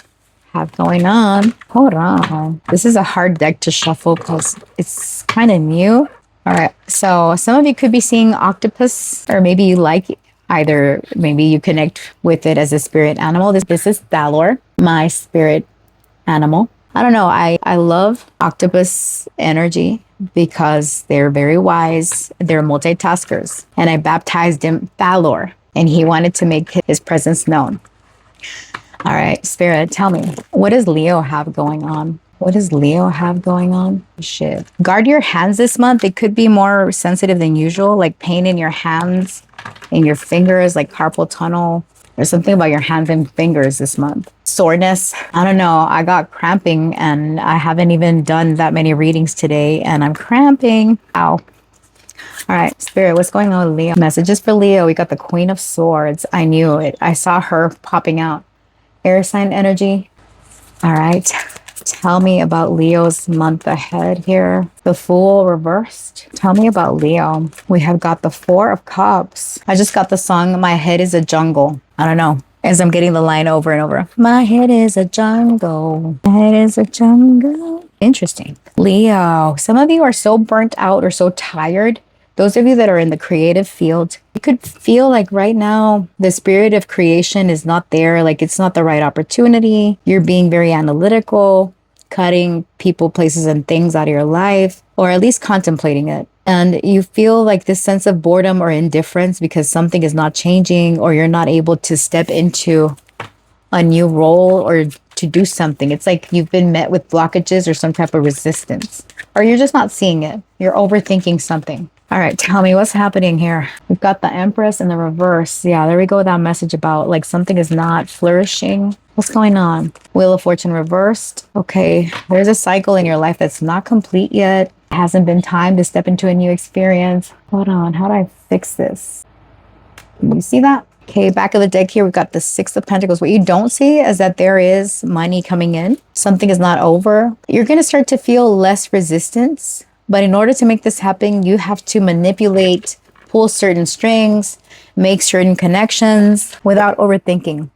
have going on? Hold on. This is a hard deck to shuffle because it's kind of new. All right. So some of you could be seeing octopus, or maybe you like either, maybe you connect with it as a spirit animal. This is Thalor, my spirit animal. I don't know. I love octopus energy because they're very wise. They're multitaskers. And I baptized him Thalor, and he wanted to make his presence known. All right, Spirit, tell me, what does Leo have going on? What does Leo have going on? Shit. Guard your hands this month. It could be more sensitive than usual, like pain in your hands, in your fingers, like carpal tunnel. There's something about your hands and fingers this month. Soreness. I don't know. I got cramping, and I haven't even done that many readings today, and I'm cramping. Ow. All right, Spirit, what's going on with Leo? Messages for Leo. We got the Queen of Swords. I knew it. I saw her popping out. Air sign energy. All right. Tell me about Leo's month ahead here. The Fool reversed. Tell me about Leo. We have got the 4 of Cups. I just got the song, My Head is a Jungle. I don't know. As I'm getting the line over and over. My head is a jungle. My head is a jungle. Interesting. Leo, some of you are so burnt out or so tired. Those of you that are in the creative field, you could feel like right now the spirit of creation is not there. Like it's not the right opportunity. You're being very analytical, cutting people, places, and things out of your life, or at least contemplating it. And you feel like this sense of boredom or indifference because something is not changing, or you're not able to step into a new role or to do something. It's like you've been met with blockages or some type of resistance, or you're just not seeing it. You're overthinking something. All right, tell me what's happening here. We've got the Empress in the reverse. Yeah, there we go with that message about like something is not flourishing. What's going on? Wheel of Fortune reversed. Okay, there's a cycle in your life that's not complete yet. It hasn't been time to step into a new experience. Hold on, how do I fix this? Can you see that? Okay, back of the deck here, we've got the Six of Pentacles. What you don't see is that there is money coming in. Something is not over. You're going to start to feel less resistance. But in order to make this happen, you have to manipulate, pull certain strings, make certain connections without overthinking.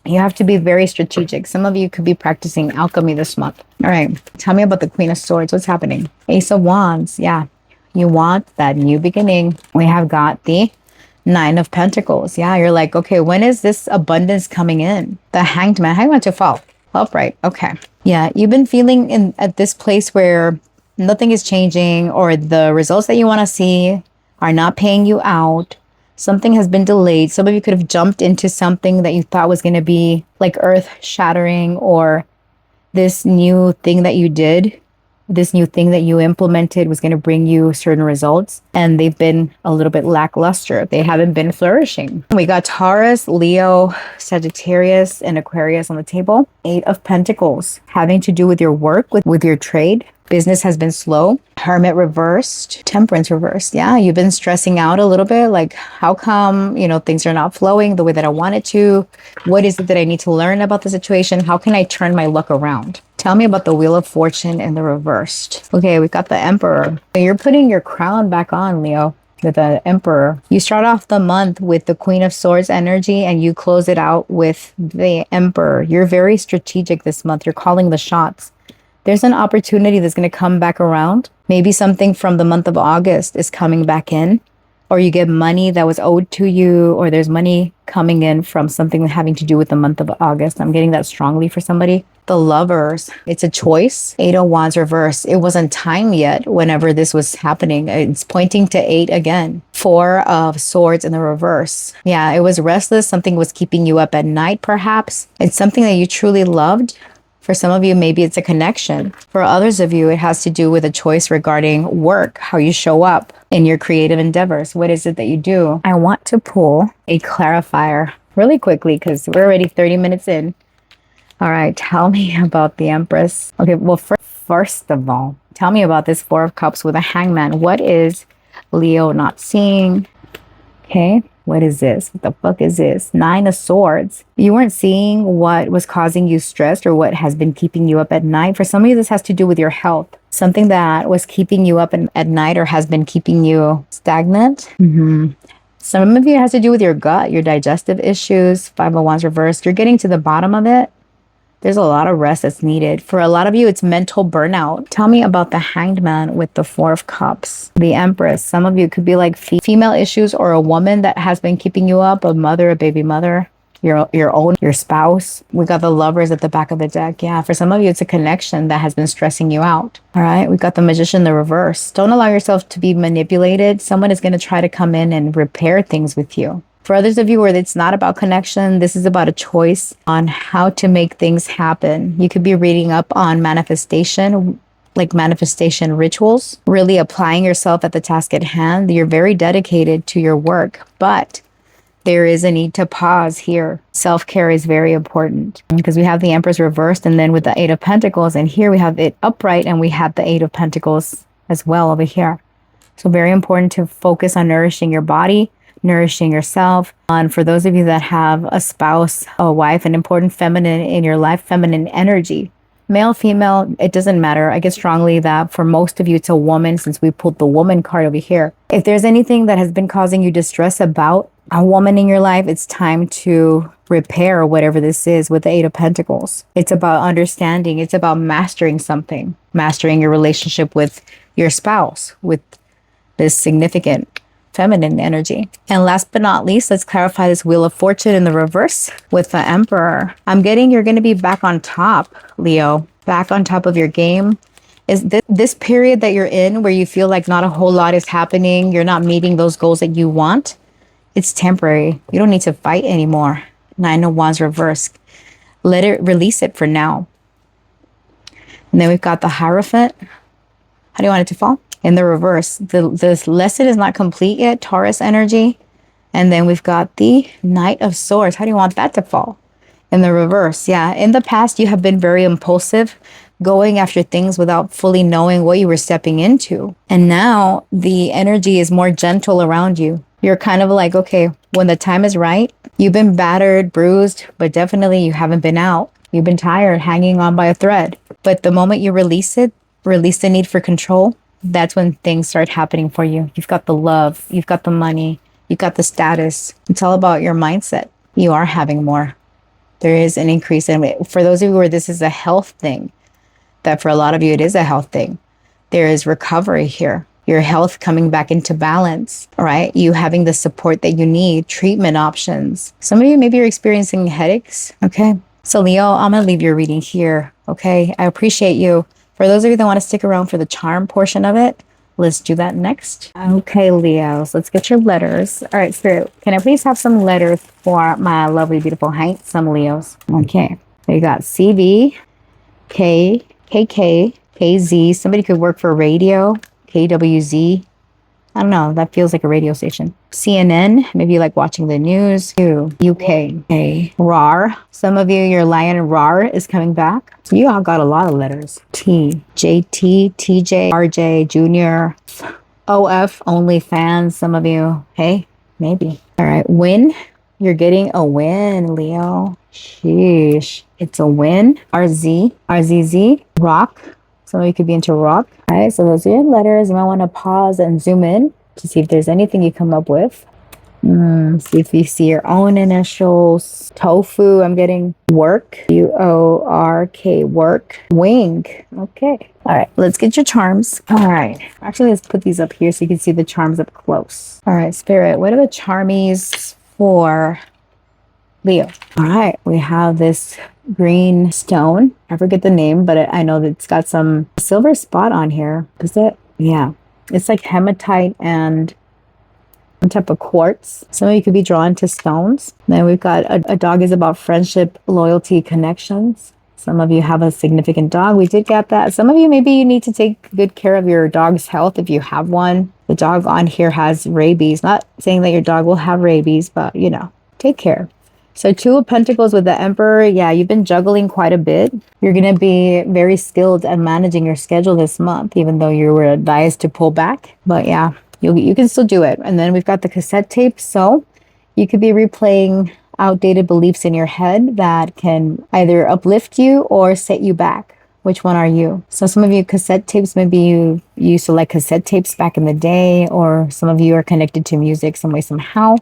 You have to be very strategic. Some of you could be practicing alchemy this month. All right, tell me about the Queen of Swords. What's happening? Ace of Wands. Yeah, you want that new beginning. We have got the Nine of Pentacles. Yeah, you're like, okay, when is this abundance coming in? The Hanged Man. Hanged Man to fall. Upright. Okay. Yeah, you've been feeling at this place where nothing is changing, or the results that you want to see are not paying you out. Something has been delayed. Some of you could have jumped into something that you thought was going to be like earth shattering, or this new thing that you did, this new thing that you implemented was going to bring you certain results, and they've been a little bit lackluster. They haven't been flourishing. We got Taurus, Leo, Sagittarius, and Aquarius on the table. Eight of Pentacles, having to do with your work, with your trade. Business has been slow. Hermit reversed. Temperance reversed. Yeah, you've been stressing out a little bit. Like, how come, things are not flowing the way that I want it to? What is it that I need to learn about the situation? How can I turn my luck around? Tell me about the Wheel of Fortune in the reversed. Okay, we've got the Emperor. You're putting your crown back on, Leo, with the Emperor. You start off the month with the Queen of Swords energy, and you close it out with the Emperor. You're very strategic this month. You're calling the shots. There's an opportunity that's going to come back around. Maybe something from the month of August is coming back in, or you get money that was owed to you, or there's money coming in from something having to do with the month of August. I'm getting that strongly for somebody. The Lovers, it's a choice. Eight of Wands reverse. It wasn't time yet whenever this was happening. It's pointing to 8 again. Four of Swords in the reverse. Yeah, it was restless. Something was keeping you up at night, perhaps. It's something that you truly loved. For some of you, maybe it's a connection. For others of you, it has to do with a choice regarding work, how you show up in your creative endeavors. What is it that you do? I want to pull a clarifier really quickly because we're already 30 minutes in. All right, tell me about the Empress. Okay, well, first of all, tell me about this Four of Cups with a Hangman. What is Leo not seeing? Okay. What is this? What the fuck is this? Nine of Swords. You weren't seeing what was causing you stressed, or what has been keeping you up at night. For some of you, this has to do with your health. Something that was keeping you up at night, or has been keeping you stagnant. Some of you, it has to do with your gut, your digestive issues. Five of Wands reversed. You're getting to the bottom of it. There's a lot of rest that's needed. For a lot of you, it's mental burnout. Tell me about the Hanged Man with the Four of Cups. The Empress. Some of you could be like female issues, or a woman that has been keeping you up, a mother, a baby mother, your spouse. We got the Lovers at the back of the deck. Yeah, for some of you, it's a connection that has been stressing you out. All right, we got the Magician in the reverse. Don't allow yourself to be manipulated. Someone is going to try to come in and repair things with you. For others of you where it's not about connection, this is about a choice on how to make things happen. You could be reading up on manifestation, like manifestation rituals, really applying yourself at the task at hand. You're very dedicated to your work, but there is a need to pause here. Self-care is very important because we have the Empress reversed, and then with the Eight of Pentacles, and here we have it upright, and we have the Eight of Pentacles as well over here. So very important to focus on nourishing your body, nourishing yourself. And for those of you that have a spouse, a wife, an important feminine in your life, feminine energy, male, female, it doesn't matter. I get strongly that for most of you, it's a woman, since we pulled the woman card over here. If there's anything that has been causing you distress about a woman in your life, it's time to repair whatever this is with the Eight of Pentacles. It's about understanding. It's about mastering something, mastering your relationship with your spouse, with this significant feminine energy. And last but not least, let's clarify this Wheel of Fortune in the reverse with the Emperor. I'm getting you're going to be back on top, Leo, back on top of your game. Is this period that you're in where you feel like not a whole lot is happening, you're not meeting those goals that you want, it's temporary. You don't need to fight anymore. Nine of Wands reversed. Let it release it for now. And then we've got the Hierophant. How do you want it to fall? In the reverse. This lesson is not complete yet. Taurus energy. And then we've got the Knight of Swords. How do you want that to fall? In the reverse. Yeah. In the past, you have been very impulsive, going after things without fully knowing what you were stepping into. And now the energy is more gentle around you. You're kind of like, okay, when the time is right, you've been battered, bruised, but definitely you haven't been out. You've been tired, hanging on by a thread. But the moment you release it, release the need for control, that's when things start happening for you. You've got the love, you've got the money, you've got the status. It's all about your mindset. You are having more. There is an increase in it. For those of you where this is a health thing, that for a lot of you, it is a health thing. There is recovery here. Your health coming back into balance, right? You having the support that you need, treatment options. Some of you, maybe you're experiencing headaches. Okay. So Leo, I'm going to leave your reading here. Okay. I appreciate you. For those of you that want to stick around for the charm portion of it, let's do that next. Okay, Leos, let's get your letters. All right, Spirit, can I please have some letters for my lovely, beautiful, handsome Leos? Okay. We got CV, K, KK, KZ. Somebody could work for radio, KWZ. I don't know. That feels like a radio station. CNN. Maybe you like watching the news. UK. A. RAR. Some of you, your lion RAR is coming back. So you all got a lot of letters. T. JT. TJ. RJ. Junior. OF. Only fans. Some of you. Hey, maybe. All right. Win. You're getting a win, Leo. Sheesh. It's a win. RZ. RZZ. Rock. Some of you could be into rock. All right, so those are your letters. You might want to pause and zoom in to see if there's anything you come up with. See if you see your own initials. Tofu, I'm getting work. WORK, work. Wing. Okay. All right, let's get your charms. All right. Actually, let's put these up here so you can see the charms up close. All right, Spirit, what are the charmies for Leo? All right, we have this green stone. I forget the name, but I know that it's got some silver spot on here. Is it? Yeah. It's like hematite and some type of quartz. Some of you could be drawn to stones. Then we've got a dog is about friendship, loyalty, connections. Some of you have a significant dog. We did get that. Some of you, maybe you need to take good care of your dog's health if you have one. The dog on here has rabies. Not saying that your dog will have rabies, but you know, take care. So 2 of Pentacles with the Emperor. Yeah, you've been juggling quite a bit. You're going to be very skilled at managing your schedule this month, even though you were advised to pull back. But yeah, you can still do it. And then we've got the cassette tape. So you could be replaying outdated beliefs in your head that can either uplift you or set you back. Which one are you? So some of you cassette tapes, maybe you used to like cassette tapes back in the day, or some of you are connected to music some way, somehow.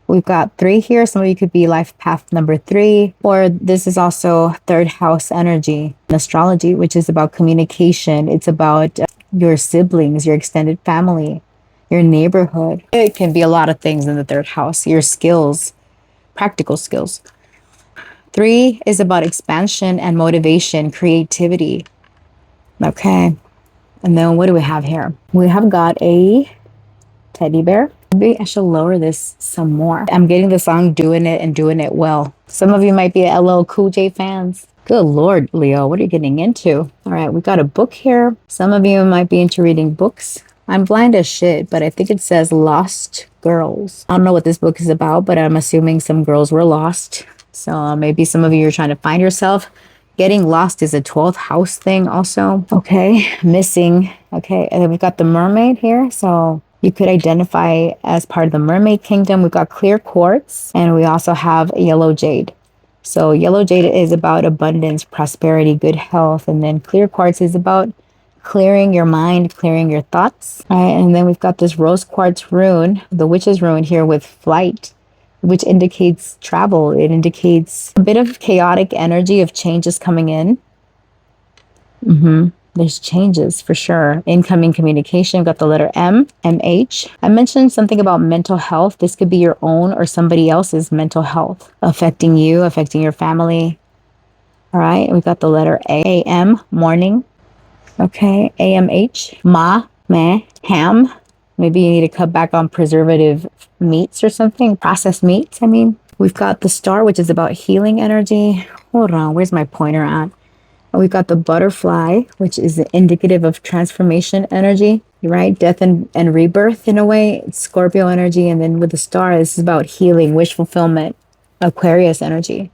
We've got 3 here. Some of you could be life path number 3, or this is also 3rd house energy in astrology, which is about communication. It's about your siblings, your extended family, your neighborhood. It can be a lot of things in the 3rd house, your skills, practical skills. 3 is about expansion and motivation, creativity. Okay. And then what do we have here? We have got a teddy bear. Maybe I should lower this some more. I'm getting the song Doing It and Doing It Well. Some of you might be LL Cool J fans. Good Lord, Leo, what are you getting into? All right, we got a book here. Some of you might be into reading books. I'm blind as shit, but I think it says Lost Girls. I don't know what this book is about, but I'm assuming some girls were lost. So maybe some of you are trying to find yourself. Getting lost is a 12th house thing also. Okay, missing. Okay, and then we've got the mermaid here. So you could identify as part of the mermaid kingdom. We've got clear quartz, and we also have yellow jade. So yellow jade is about abundance, prosperity, good health. And then clear quartz is about clearing your mind, clearing your thoughts. All right, and then we've got this rose quartz rune, the witch's rune here with flight, which indicates travel. It indicates a bit of chaotic energy of changes coming in. There's changes for sure. Incoming communication. Got the letter M, MH. I mentioned something about mental health. This could be your own or somebody else's mental health affecting you, affecting your family. All right. We got the letter A, AM, morning. Okay. AMH, ma, meh, ham. Maybe you need to cut back on preservative meats or something. Processed meats, I mean. We've got the star, which is about healing energy. Hold on. Where's my pointer at? We've got the butterfly, which is indicative of transformation energy, right? Death and rebirth in a way. It's Scorpio energy. And then with the star, this is about healing, wish fulfillment, Aquarius energy.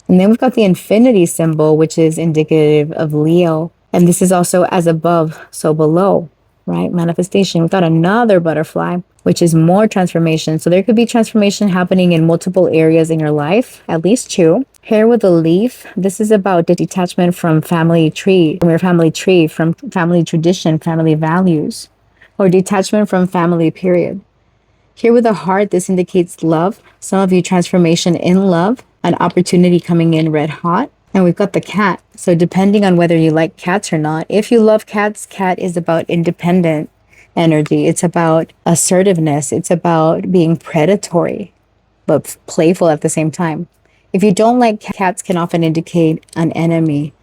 And then we've got the infinity symbol, which is indicative of Leo. And this is also as above, so below, right? Manifestation. We've got another butterfly, which is more transformation. So there could be transformation happening in multiple areas in your life, at least two. Here with a leaf, this is about the detachment from family tree, from your family tree, from family tradition, family values, or detachment from family, period. Here with a heart, this indicates love. Some of you, transformation in love, an opportunity coming in red hot. And we've got the cat. So depending on whether you like cats or not, if you love cats, cat is about independent energy. It's about assertiveness. It's about being predatory, but playful at the same time. If you don't like cats, can often indicate an enemy.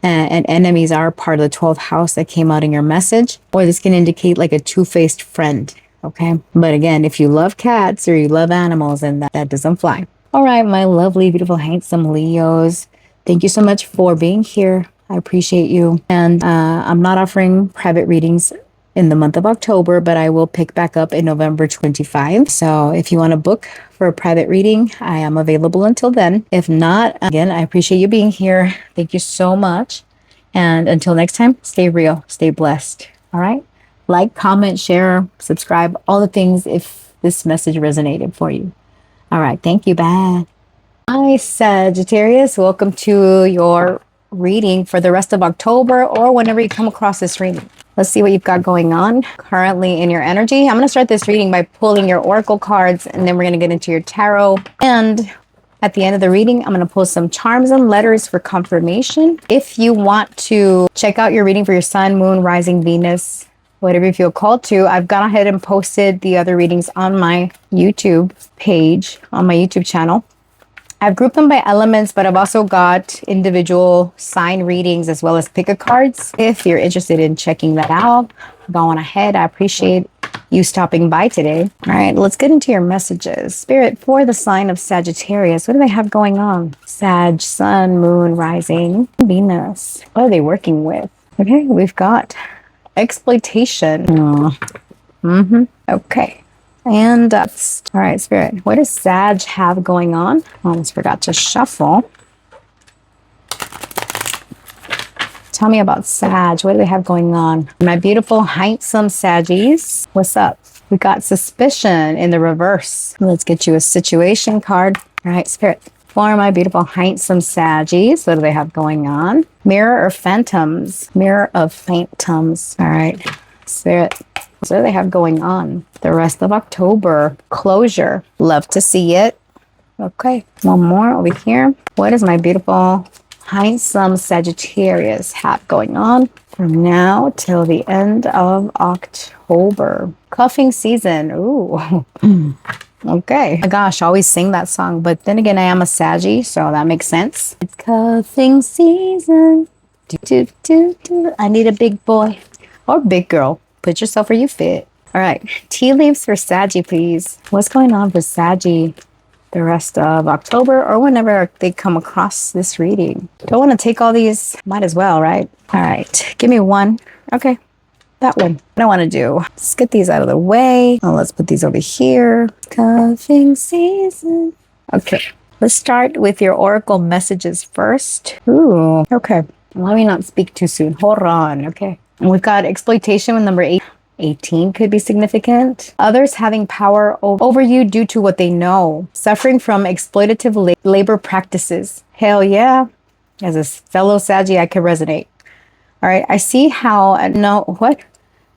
And enemies are part of the 12th house that came out in your message. Or this can indicate like a two-faced friend. Okay. But again, if you love cats or you love animals, then that doesn't fly. All right, my lovely, beautiful, handsome Leos. Thank you so much for being here. I appreciate you. And I'm not offering private readings in the month of October, but I will pick back up in November 25. So if you want to book for a private reading, I am available until then. If not, again, I appreciate you being here. Thank you so much. And until next time, stay real, stay blessed. All right. Like, comment, share, subscribe, all the things if this message resonated for you. All right. Thank you. Bye. Hi, Sagittarius. Welcome to your reading for the rest of October or whenever you come across this reading. Let's see what you've got going on currently in your energy. I'm going to start this reading by pulling your oracle cards, and then we're going to get into your tarot. And at the end of the reading, I'm going to pull some charms and letters for confirmation. If you want to check out your reading for your sun, moon, rising, Venus, whatever you feel called to, I've gone ahead and posted the other readings on my YouTube page, on my YouTube channel. I've grouped them by elements, but I've also got individual sign readings as well as pick a cards. If you're interested in checking that out, go on ahead. I appreciate you stopping by today. All right, let's get into your messages. Spirit, for the sign of Sagittarius, what do they have going on? Sag, sun, moon, rising, Venus. What are they working with? Okay, we've got exploitation. Okay. And all right, Spirit, what does Sag have going on? Almost forgot to shuffle. Tell me about Sag. What do they have going on? My beautiful, handsome Saggies. What's up? We got suspicion in the reverse. Let's get you a situation card. All right, Spirit, for my beautiful, handsome Saggies, what do they have going on? Mirror or phantoms? Mirror of phantoms. All right, Spirit, what do they have going on the rest of October? Closure. Love to see it. Okay, one more over here. What does my beautiful, handsome Sagittarius have going on from now till the end of October? Cuffing season. Ooh. Okay. My gosh, I always sing that song, but then again, I am a Saggy, so that makes sense. It's cuffing season. Do, do, do, do. I need a big boy or big girl. Put yourself where you fit. All right. Tea leaves for Saggy, please. What's going on for Saggy the rest of October or whenever they come across this reading? Don't want to take all these. Might as well, right? All right. Give me one. Okay. That one. I don't want to do. Let's get these out of the way. Oh, let's put these over here. Cuffing season. Okay. Let's start with your oracle messages first. Ooh. Okay. Let me not speak too soon. Hold on. Okay. And we've got exploitation with number 8. 18 could be significant. Others having power over you due to what they know. Suffering from exploitative labor practices. Hell yeah. As a fellow Saggy, I could resonate. All right. I see how,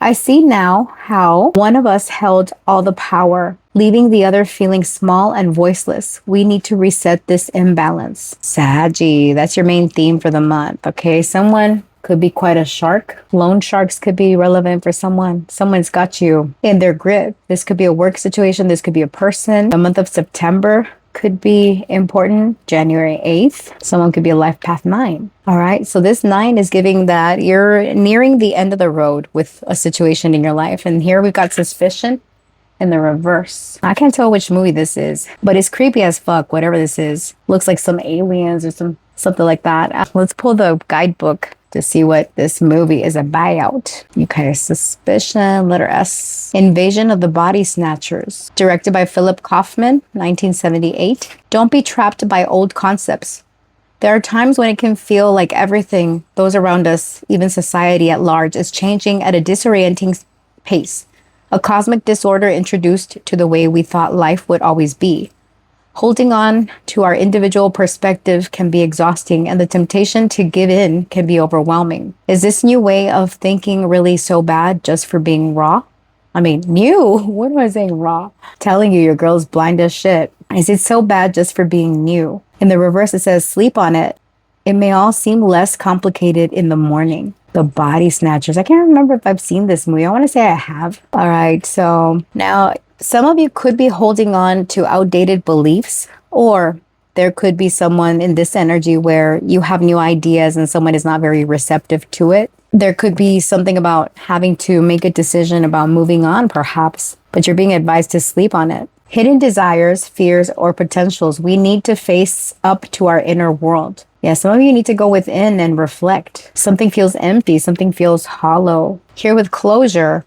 I see now how one of us held all the power, leaving the other feeling small and voiceless. We need to reset this imbalance. Saggy, that's your main theme for the month. Okay. Someone could be quite a shark. Loan sharks could be relevant for someone. Someone's got you in their grip. This could be a work situation. This could be a person. The month of September could be important. January 8th. Someone could be a life path 9. All right. So this 9 is giving that you're nearing the end of the road with a situation in your life. And here we've got suspicion in the reverse. I can't tell which movie this is, but it's creepy as fuck. Whatever this is. Looks like some aliens or something like that. Let's pull the guidebook to see what this movie is about. Okay, suspicion, letter S. Invasion of the Body Snatchers. Directed by Philip Kaufman, 1978. Don't be trapped by old concepts. There are times when it can feel like everything, those around us, even society at large, is changing at a disorienting pace. A cosmic disorder introduced to the way we thought life would always be. Holding on to our individual perspective can be exhausting, and the temptation to give in can be overwhelming. Is this new way of thinking really so bad just for being raw? I mean, new? What am I saying, raw? Telling you your girl's blind as shit. Is it so bad just for being new? In the reverse, it says, sleep on it. It may all seem less complicated in the morning. The Body Snatchers. I can't remember if I've seen this movie. I want to say I have. All right, so now some of you could be holding on to outdated beliefs, or there could be someone in this energy where you have new ideas and someone is not very receptive to it. There could be something about having to make a decision about moving on, perhaps, but you're being advised to sleep on it. Hidden desires, fears, or potentials. We need to face up to our inner world. Yeah, some of you need to go within and reflect. Something feels empty. Something feels hollow. Here with closure,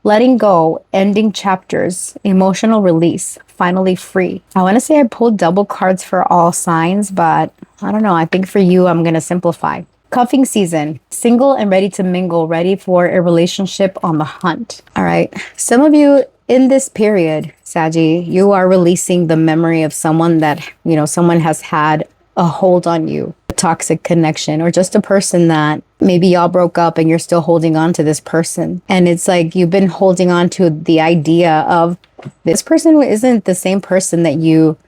letting go, ending chapters, emotional release, finally free. I want to say I pulled double cards for all signs, but I don't know. I think for you, I'm going to simplify. Cuffing season, single and ready to mingle, ready for a relationship on the hunt. All right. Some of you in this period, Saggy, you are releasing the memory of someone that, someone has had a hold on you, a toxic connection, or just a person that maybe y'all broke up and you're still holding on to this person. And it's like you've been holding on to the idea of this person who isn't the same person that you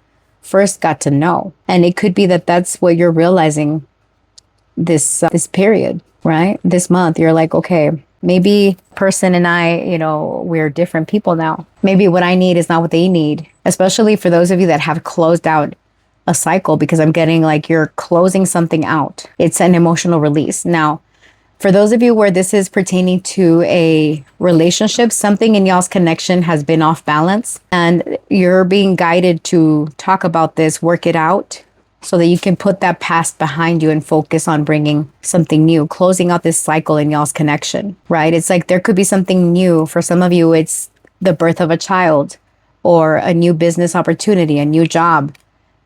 first got to know. And it could be that that's what you're realizing this period, right? This month, you're like, okay, maybe person and I, we're different people now. Maybe what I need is not what they need, especially for those of you that have closed out a cycle, because I'm getting like you're closing something out. It's an emotional release. Now, for those of you where this is pertaining to a relationship, something in y'all's connection has been off balance and you're being guided to talk about this, work it out, so that you can put that past behind you and focus on bringing something new, closing out this cycle in y'all's connection, right? It's like there could be something new. For some of you, it's the birth of a child or a new business opportunity, a new job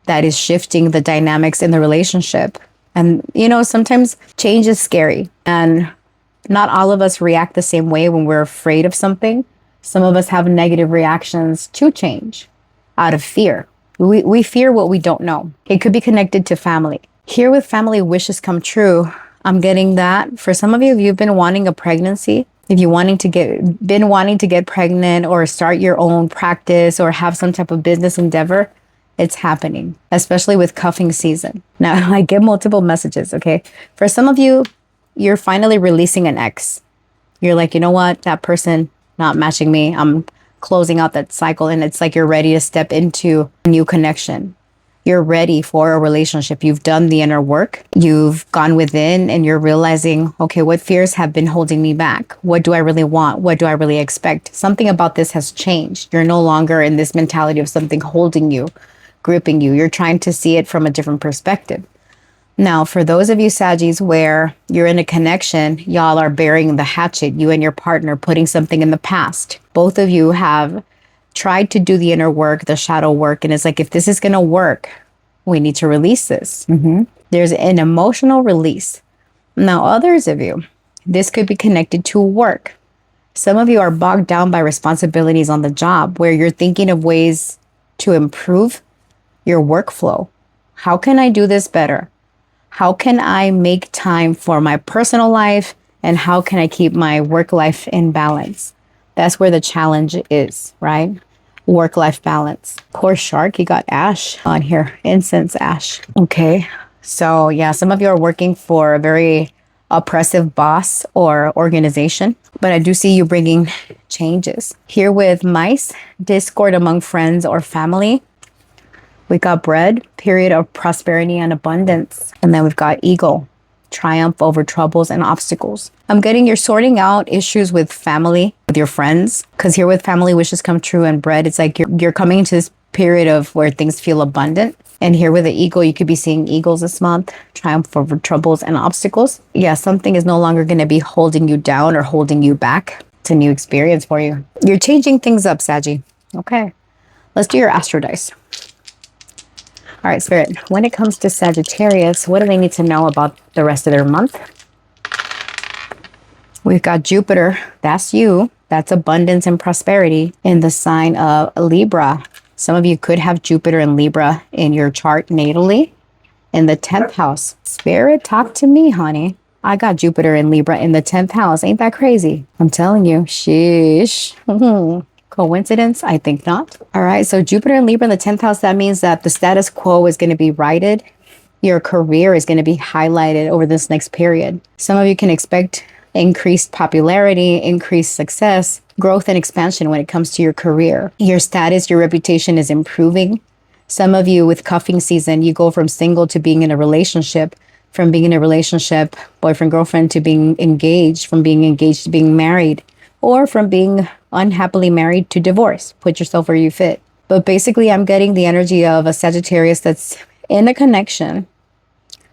that is shifting the dynamics in the relationship. And, sometimes change is scary and not all of us react the same way when we're afraid of something. Some of us have negative reactions to change out of fear. We fear what we don't know. It could be connected to family. Here with family wishes come true, I'm getting that. For some of you, if you've been wanting a pregnancy, if you're been wanting to get pregnant or start your own practice or have some type of business endeavor, it's happening, especially with cuffing season. Now, I get multiple messages, okay? For some of you, you're finally releasing an ex. You're like, you know what? That person not matching me. I'm closing out that cycle, and it's like you're ready to step into a new connection. You're ready for a relationship. You've done the inner work. You've gone within and you're realizing, okay, what fears have been holding me back? What do I really want? What do I really expect? Something about this has changed. You're no longer in this mentality of something holding you, gripping you. You're trying to see it from a different perspective. Now, for those of you Saggies where you're in a connection, y'all are burying the hatchet, you and your partner putting something in the past. Both of you have tried to do the inner work, the shadow work. And it's like, if this is going to work, we need to release this. There's an emotional release. Now, others of you, this could be connected to work. Some of you are bogged down by responsibilities on the job where you're thinking of ways to improve your workflow. How can I do this better? How can I make time for my personal life? And how can I keep my work life in balance? That's where the challenge is, right? Work-life balance. Poor shark, you got ash on here. Incense ash. Okay. So yeah, some of you are working for a very oppressive boss or organization, but I do see you bringing changes. Here with mice, discord among friends or family. We got bread, period of prosperity and abundance. And then we've got eagle, triumph over troubles and obstacles. I'm getting you're sorting out issues with family, with your friends, because here with family wishes come true and bread, it's like you're coming into this period of where things feel abundant. And here with the eagle, you could be seeing eagles this month, triumph over troubles and obstacles. Yeah, something is no longer going to be holding you down or holding you back. It's a new experience for you. You're changing things up, Saggy. Okay, let's do your astro dice. All right, Spirit, when it comes to Sagittarius, what do they need to know about the rest of their month? We've got Jupiter. That's you. That's abundance and prosperity in the sign of Libra. Some of you could have Jupiter and Libra in your chart natally in the 10th house. Spirit, talk to me, honey. I got Jupiter and Libra in the 10th house. Ain't that crazy? I'm telling you. Sheesh. Coincidence? I think not. All right. So Jupiter and Libra in the 10th house, that means that the status quo is going to be righted. Your career is going to be highlighted over this next period. Some of you can expect increased popularity, increased success, growth and expansion when it comes to your career. Your status, your reputation is improving. Some of you with cuffing season, you go from single to being in a relationship, from being in a relationship, boyfriend, girlfriend, to being engaged, from being engaged to being married, or from being unhappily married to divorce. Put yourself where you fit. But basically, I'm getting the energy of a Sagittarius that's in a connection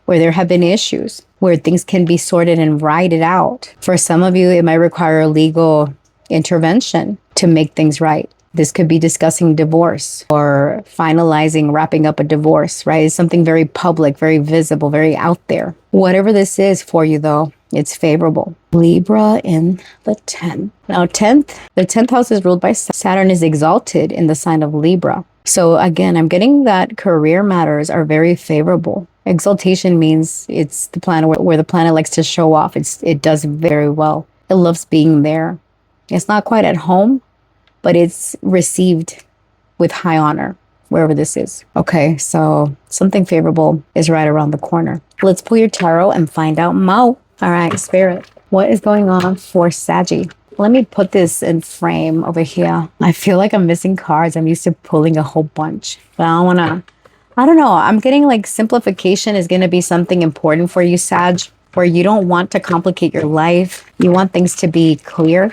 where there have been issues, where things can be sorted and righted out. For some of you, it might require a legal intervention to make things right. This could be discussing divorce or finalizing, wrapping up a divorce, right? It's something very public, very visible, very out there. Whatever this is for you, though, it's favorable. Libra in the 10th. Now, the 10th house is ruled by Saturn, is exalted in the sign of Libra. So again, I'm getting that career matters are very favorable. Exaltation means it's the planet where the planet likes to show off. It does very well. It loves being there. It's not quite at home, but it's received with high honor, wherever this is. Okay, so something favorable is right around the corner. Let's pull your tarot and find out more. All right, Spirit, what is going on for Saggy? Let me put this in frame over here. I feel like I'm missing cards. I'm used to pulling a whole bunch, but I don't know. I'm getting like simplification is going to be something important for you, Sag, where you don't want to complicate your life. You want things to be clear.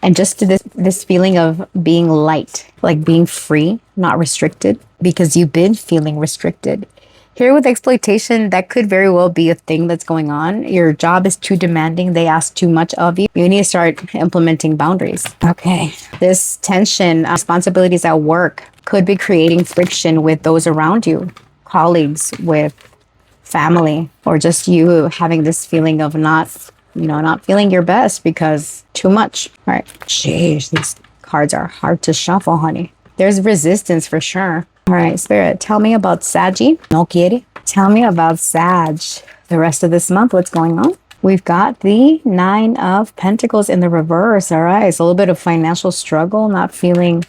And just to this feeling of being light, like being free, not restricted, because you've been feeling restricted. Here with exploitation, that could very well be a thing that's going on. Your job is too demanding. They ask too much of you. You need to start implementing boundaries. Okay. This tension, responsibilities at work could be creating friction with those around you, colleagues, with family, or just you having this feeling of not feeling your best because too much. All right. Jeez, these cards are hard to shuffle, honey. There's resistance for sure. All right, Spirit, tell me about Saggy. No quiere. Tell me about Sag. The rest of this month, what's going on? We've got the 9 of Pentacles in the reverse. All right, it's a little bit of financial struggle, not feeling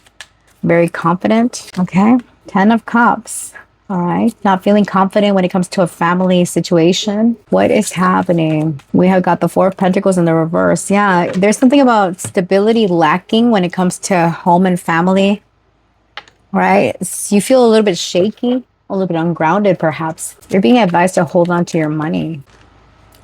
very confident. Okay, 10 of Cups. All right, not feeling confident when it comes to a family situation. What is happening? We have got the 4 of Pentacles in the reverse. Yeah, there's something about stability lacking when it comes to home and family. Right? You feel a little bit shaky, a little bit ungrounded, perhaps. You're being advised to hold on to your money.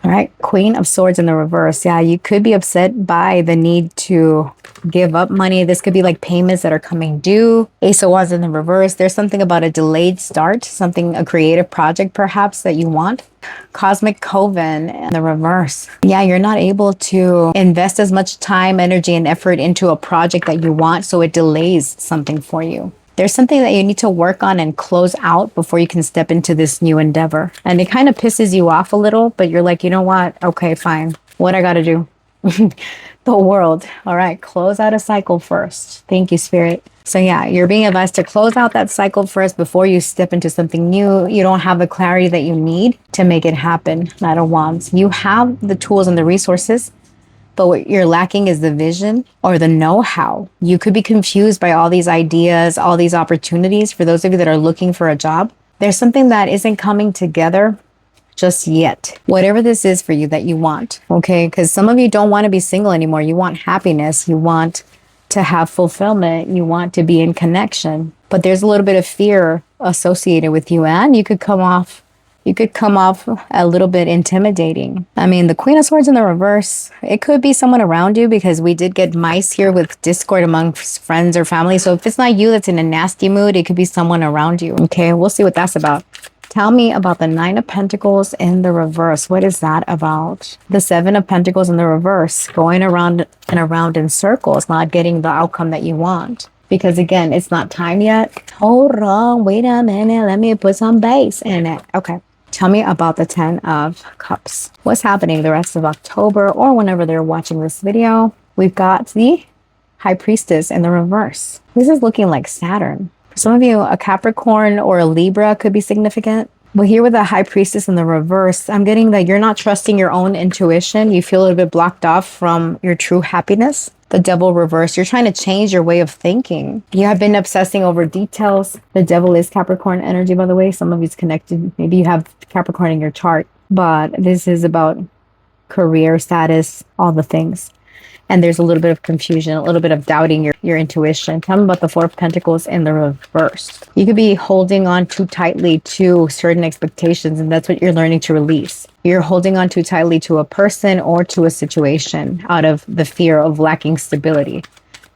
All right. Queen of Swords in the reverse. Yeah, you could be upset by the need to give up money. This could be like payments that are coming due. Ace of Wands in the reverse. There's something about a delayed start, a creative project perhaps that you want. Cosmic Coven in the reverse. Yeah, you're not able to invest as much time, energy, and effort into a project that you want, so it delays something for you. There's something that you need to work on and close out before you can step into this new endeavor. And it kind of pisses you off a little, but you're like, you know what? Okay, fine. What I got to do? The world. All right, close out a cycle first. Thank you, Spirit. So yeah, you're being advised to close out that cycle first before you step into something new. You don't have the clarity that you need to make it happen. Knight of Wands. You have the tools and the resources, but what you're lacking is the vision or the know-how. You could be confused by all these ideas, all these opportunities. For those of you that are looking for a job, there's something that isn't coming together just yet. Whatever this is for you that you want, okay? Because some of you don't want to be single anymore. You want happiness. You want to have fulfillment. You want to be in connection. But there's a little bit of fear associated with you, and you could come off a little bit intimidating. I mean, the Queen of Swords in the reverse, it could be someone around you because we did get mice here with discord amongst friends or family. So if it's not you that's in a nasty mood, it could be someone around you. Okay, we'll see what that's about. Tell me about the 9 of Pentacles in the reverse. What is that about? The 7 of Pentacles in the reverse, going around and around in circles, not getting the outcome that you want. Because again, it's not time yet. Hold on, wait a minute. Let me put some bass in it. Okay. Tell me about the 10 of Cups. What's happening the rest of October or whenever they're watching this video? We've got the High Priestess in the reverse. This is looking like Saturn. For some of you, a Capricorn or a Libra could be significant. But here with the High Priestess in the reverse, I'm getting that you're not trusting your own intuition. You feel a little bit blocked off from your true happiness. The Devil reverse, you're trying to change your way of thinking. You have been obsessing over details. The Devil is Capricorn energy, by the way. Some of you's connected. Maybe you have Capricorn in your chart. But this is about career status, all the things. And there's a little bit of confusion, a little bit of doubting your intuition. Tell me about the Four of Pentacles in the reverse. You could be holding on too tightly to certain expectations, and that's what you're learning to release. You're holding on too tightly to a person or to a situation out of the fear of lacking stability.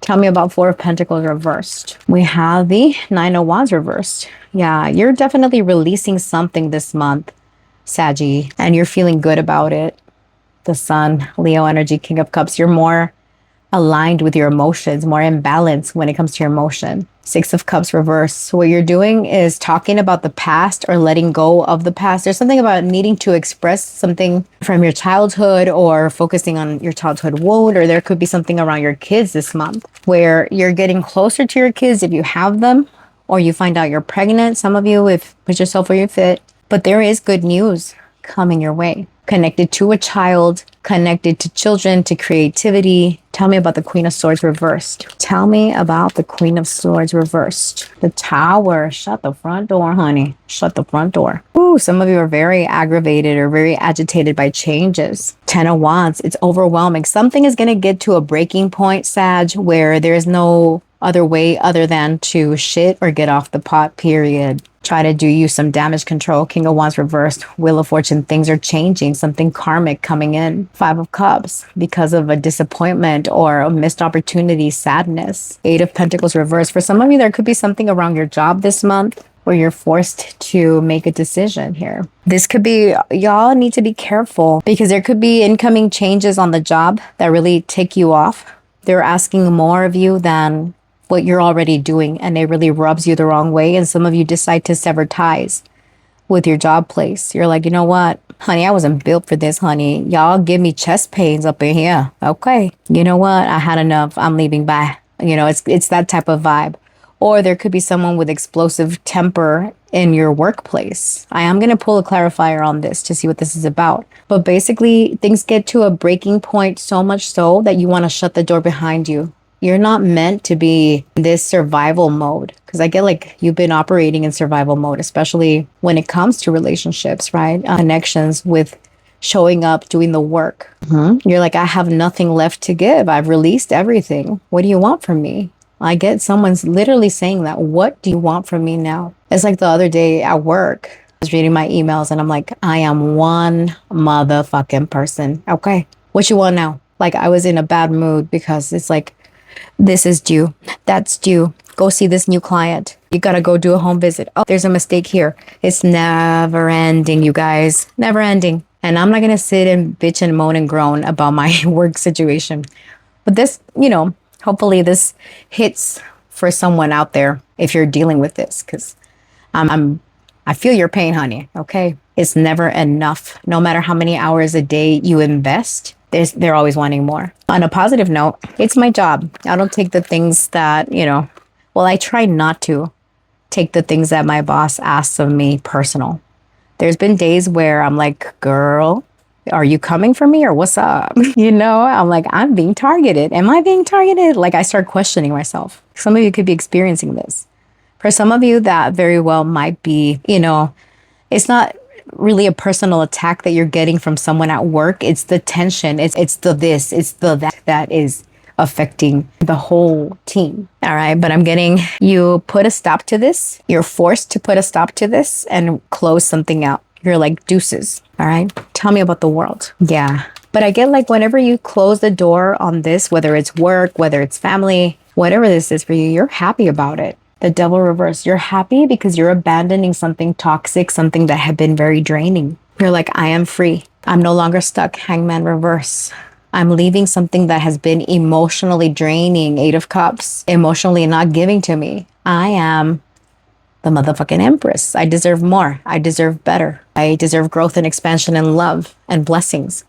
Tell me about Four of Pentacles reversed. We have the Nine of Wands reversed. Yeah, you're definitely releasing something this month, Saggy, and you're feeling good about it. The Sun, Leo energy, King of Cups. You're more aligned with your emotions, more in balance when it comes to your emotion. Six of Cups reverse. So what you're doing is talking about the past or letting go of the past. There's something about needing to express something from your childhood or focusing on your childhood wound, or there could be something around your kids this month where you're getting closer to your kids if you have them, or you find out you're pregnant. Some of you, if put yourself where you fit. But there is good news coming your way. Connected to a child, connected to children, to creativity. Tell me about the Queen of Swords reversed. Tell me about the Queen of Swords reversed. The Tower. Shut the front door, honey. Shut the front door. Ooh, some of you are very aggravated or very agitated by changes. Ten of Wands. It's overwhelming. Something is going to get to a breaking point, Sag, where there's no other way other than to shit or get off the pot, period. Try to do you some damage control. King of Wands reversed. Wheel of Fortune. Things are changing. Something karmic coming in. Five of Cups. Because of a disappointment or a missed opportunity, sadness. Eight of Pentacles reversed. For some of you, there could be something around your job this month where you're forced to make a decision here. This could be, y'all need to be careful because there could be incoming changes on the job that really take you off. They're asking more of you than what you're already doing, and it really rubs you the wrong way. And some of you decide to sever ties with your job place. You're like, you know what, honey, I wasn't built for this, honey. Y'all give me chest pains up in here. Okay. You know what? I had enough. I'm leaving. Bye. You know, it's that type of vibe. Or there could be someone with explosive temper in your workplace. I am going to pull a clarifier on this to see what this is about. But basically, things get to a breaking point so much so that you want to shut the door behind you. You're not meant to be in this survival mode, because I get like you've been operating in survival mode, especially when it comes to relationships, right? Connections with showing up, doing the work. You're like, I have nothing left to give. I've released everything. What do you want from me? I get someone's literally saying that. What do you want from me now? It's like the other day at work, I was reading my emails and I'm like, I am one motherfucking person. Okay. What you want now? Like I was in a bad mood because it's like, this is due. That's due. Go see this new client. You got to go do a home visit. Oh, there's a mistake here. It's never ending, you guys. Never ending. And I'm not going to sit and bitch and moan and groan about my work situation. But this, you know, hopefully this hits for someone out there if you're dealing with this, because I feel your pain, honey. Okay. It's never enough. No matter how many hours a day you invest, they're always wanting more. On a positive note, it's my job. I don't take the things that, you know, well, I try not to take the things that my boss asks of me personal. There's been days where I'm like, girl, are you coming for me or what's up? You know, I'm like, I'm being targeted. Am I being targeted? Like I start questioning myself. Some of you could be experiencing this. For some of you, that very well might be, you know, it's not really a personal attack that you're getting from someone at work. It's the tension. It's the this, it's the that is affecting the whole team. All right. But I'm getting you put a stop to this. You're forced to put a stop to this and close something out. You're like deuces. All right. Tell me about the world. Yeah. But I get like whenever you close the door on this, whether it's work, whether it's family, whatever this is for you, you're happy about it. The Devil reverse. You're happy because you're abandoning something toxic, something that had been very draining. You're like, I am free. I'm no longer stuck. Hangman reverse. I'm leaving something that has been emotionally draining. 8 of Cups, emotionally not giving to me. I am the motherfucking Empress. I deserve more. I deserve better. I deserve growth and expansion and love and blessings.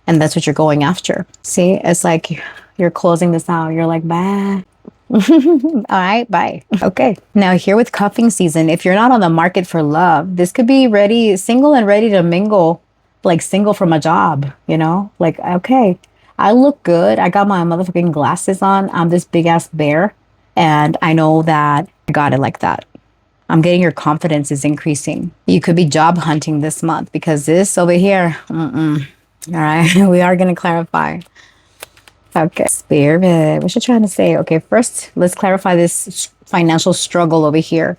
And that's what you're going after. See, it's like you're closing this out. You're like, bye. All right, bye. Okay. Now here with cuffing season, if you're not on the market for love, this could be ready, single and ready to mingle, like single from a job, you know? Like, okay, I look good. I got my motherfucking glasses on. I'm this big ass bear. And I know that I got it like that. I'm getting your confidence is increasing. You could be job hunting this month because this over here, all right, we are going to clarify. Okay, Spirit, what you trying to say? Okay, first, let's clarify this financial struggle over here.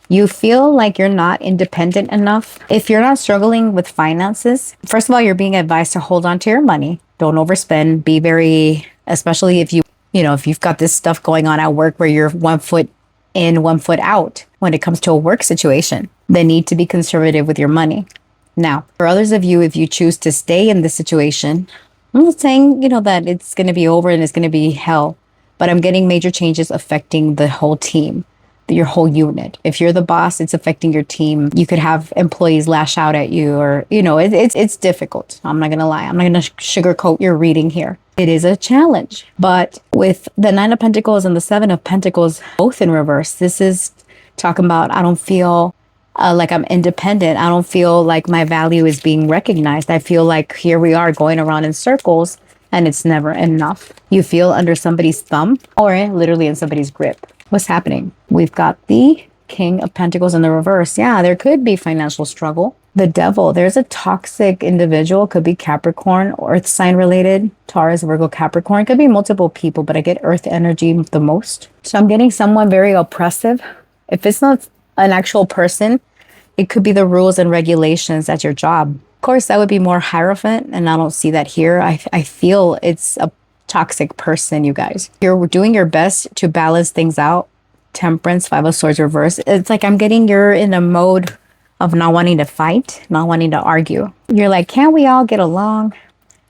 You feel like you're not independent enough. If you're not struggling with finances, first of all, you're being advised to hold on to your money. Don't overspend. Be very, especially if if you've got this stuff going on at work where you're 1 foot in, 1 foot out when it comes to a work situation, then need to be conservative with your money. Now, for others of you, if you choose to stay in this situation, I'm not saying, that it's going to be over and it's going to be hell, but I'm getting major changes affecting the whole team, your whole unit. If you're the boss, it's affecting your team. You could have employees lash out at you or, it's difficult. I'm not going to lie. I'm not going to sugarcoat your reading here. It is a challenge, but with the 9 of Pentacles and the 7 of Pentacles, both in reverse, this is talking about, I don't feel like I'm independent. I don't feel like my value is being recognized. I feel like here we are going around in circles and it's never enough. You feel under somebody's thumb or literally in somebody's grip. What's happening? We've got the King of Pentacles in the reverse. Yeah, there could be financial struggle. The Devil, there's a toxic individual, could be Capricorn, Earth sign related, Taurus, Virgo, Capricorn, could be multiple people, but I get Earth energy the most. So I'm getting someone very oppressive. If it's not an actual person, it could be the rules and regulations at your job. Of course, that would be more Hierophant, and I don't see that here. I feel it's a toxic person, you guys. You're doing your best to balance things out. Temperance, 5 of Swords reverse. It's like I'm getting you're in a mode of not wanting to fight, not wanting to argue. You're like, can't we all get along?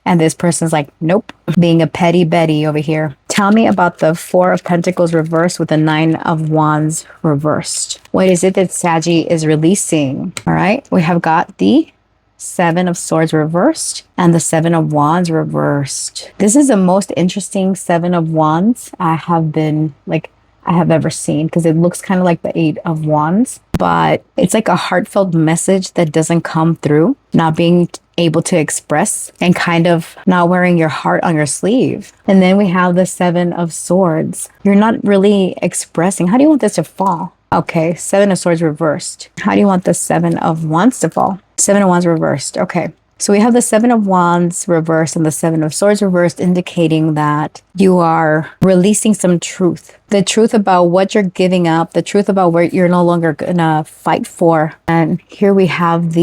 And this person's like, nope, being a petty Betty over here. Tell me about the 4 of Pentacles reversed with the 9 of Wands reversed. What is it that Saggy is releasing? All right, we have got the 7 of Swords reversed and the 7 of Wands reversed. This is the most interesting 7 of Wands I have ever seen, because it looks kind of like the 8 of Wands, but it's like a heartfelt message that doesn't come through, not being able to express and kind of not wearing your heart on your sleeve. And then we have the 7 of Swords. You're not really expressing. How do you want this to fall? Okay, 7 of Swords reversed. How do you want the 7 of Wands to fall? 7 of Wands reversed. Okay. So we have the 7 of Wands reversed and the 7 of Swords reversed, indicating that you are releasing some truth. The truth about what you're giving up, the truth about where you're no longer gonna fight for. And here we have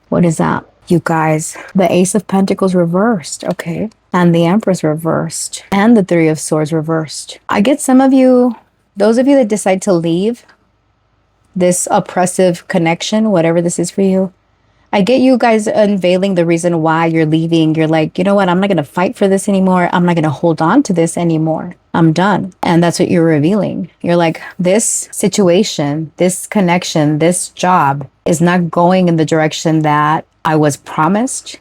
what is that? You guys, the Ace of Pentacles reversed. Okay. And the Empress reversed. And the 3 of Swords reversed. I get some of you, those of you that decide to leave this oppressive connection, whatever this is for you, I get you guys unveiling the reason why you're leaving. You're like, you know what? I'm not going to fight for this anymore. I'm not going to hold on to this anymore. I'm done. And that's what you're revealing. You're like, this situation, this connection, this job is not going in the direction that I was promised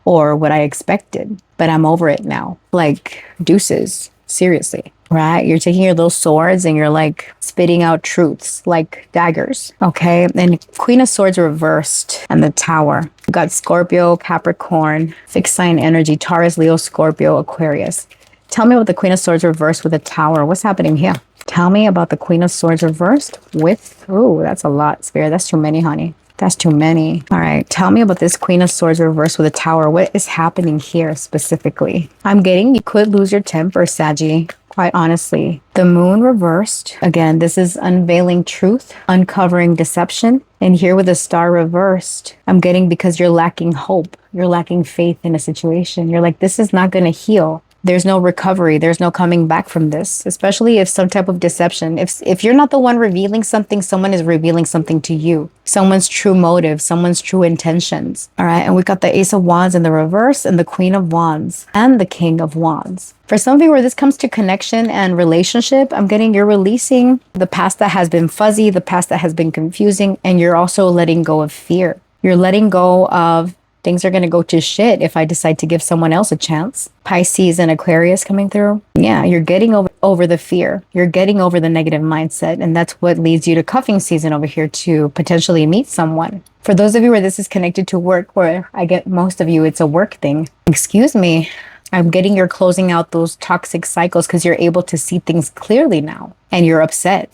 or what I expected, but I'm over it now. Like, deuces. Seriously. Right? You're taking your little swords and you're like spitting out truths like daggers. Okay. And Queen of Swords reversed and the Tower. We've got Scorpio, Capricorn, fixed sign energy, Taurus, Leo, Scorpio, Aquarius. Tell me about the Queen of Swords reversed with the Tower. What's happening here? Tell me about the Queen of Swords reversed with, oh, that's a lot, Spirit. That's too many, honey. That's too many. All right. Tell me about this Queen of Swords reversed with a Tower. What is happening here specifically? I'm getting you could lose your temper, Saggy. Quite honestly. The Moon reversed. Again, this is unveiling truth, uncovering deception. And here with the Star reversed, I'm getting because you're lacking hope. You're lacking faith in a situation. You're like, this is not going to heal. There's no recovery. There's no coming back from this, especially if some type of deception. If you're not the one revealing something, someone is revealing something to you. Someone's true motive, someone's true intentions. All right. And we got the Ace of Wands in the reverse and the Queen of Wands and the King of Wands. For some of you where this comes to connection and relationship, I'm getting you're releasing the past that has been fuzzy, the past that has been confusing, and you're also letting go of fear. You're letting go of things are going to go to shit if I decide to give someone else a chance. Pisces and Aquarius coming through. Yeah, you're getting over the fear. You're getting over the negative mindset. And that's what leads you to cuffing season over here to potentially meet someone. For those of you where this is connected to work, where I get most of you, it's a work thing. Excuse me. I'm getting you're closing out those toxic cycles because you're able to see things clearly now. And you're upset.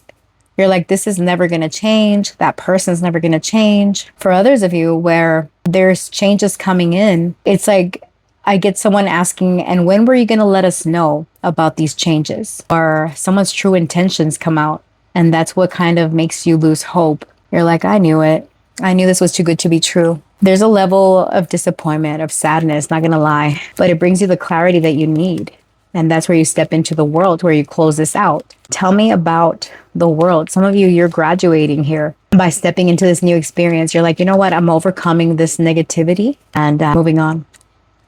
You're like, this is never going to change. That person's never going to change. For others of you where there's changes coming in, it's like I get someone asking, and when were you going to let us know about these changes? Or someone's true intentions come out. And that's what kind of makes you lose hope. You're like, I knew it. I knew this was too good to be true. There's a level of disappointment, of sadness, not going to lie, but it brings you the clarity that you need. And that's where you step into the world, where you close this out. Tell me about the world. Some of you, you're graduating here by stepping into this new experience. You're like, you know what? I'm overcoming this negativity and moving on.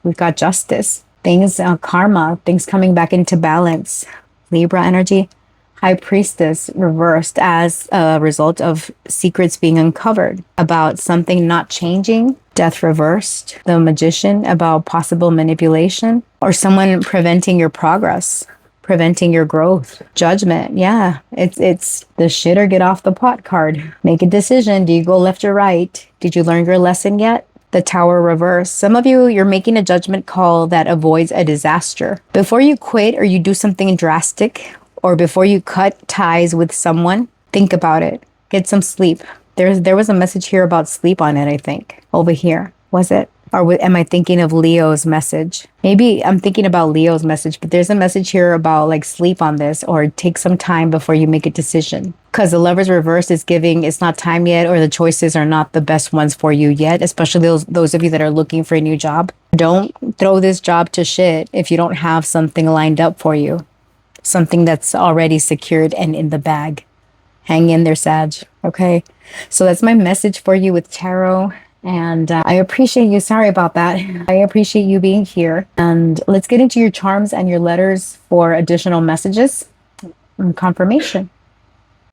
We've got justice, things, karma, things coming back into balance. Libra energy, High Priestess reversed as a result of secrets being uncovered about something not changing. Death reversed. The Magician about possible manipulation or someone preventing your progress, preventing your growth. Judgment. Yeah, it's the shit or get off the pot card. Make a decision. Do you go left or right? Did you learn your lesson yet? The Tower reverse. Some of you, you're making a judgment call that avoids a disaster. Before you quit or you do something drastic, or before you cut ties with someone, think about it. Get some sleep. There was a message here about sleep on it, I think. Over here. Was it? Or am I thinking of Leo's message? Maybe I'm thinking about Leo's message, but there's a message here about like sleep on this or take some time before you make a decision. Because the Lover's reverse is giving it's not time yet, or the choices are not the best ones for you yet, especially those of you that are looking for a new job. Don't throw this job to shit if you don't have something lined up for you. Something that's already secured and in the bag. Hang in there, Sag. Okay. So that's my message for you with tarot. And I appreciate you. Sorry about that. I appreciate you being here. And let's get into your charms and your letters for additional messages and confirmation.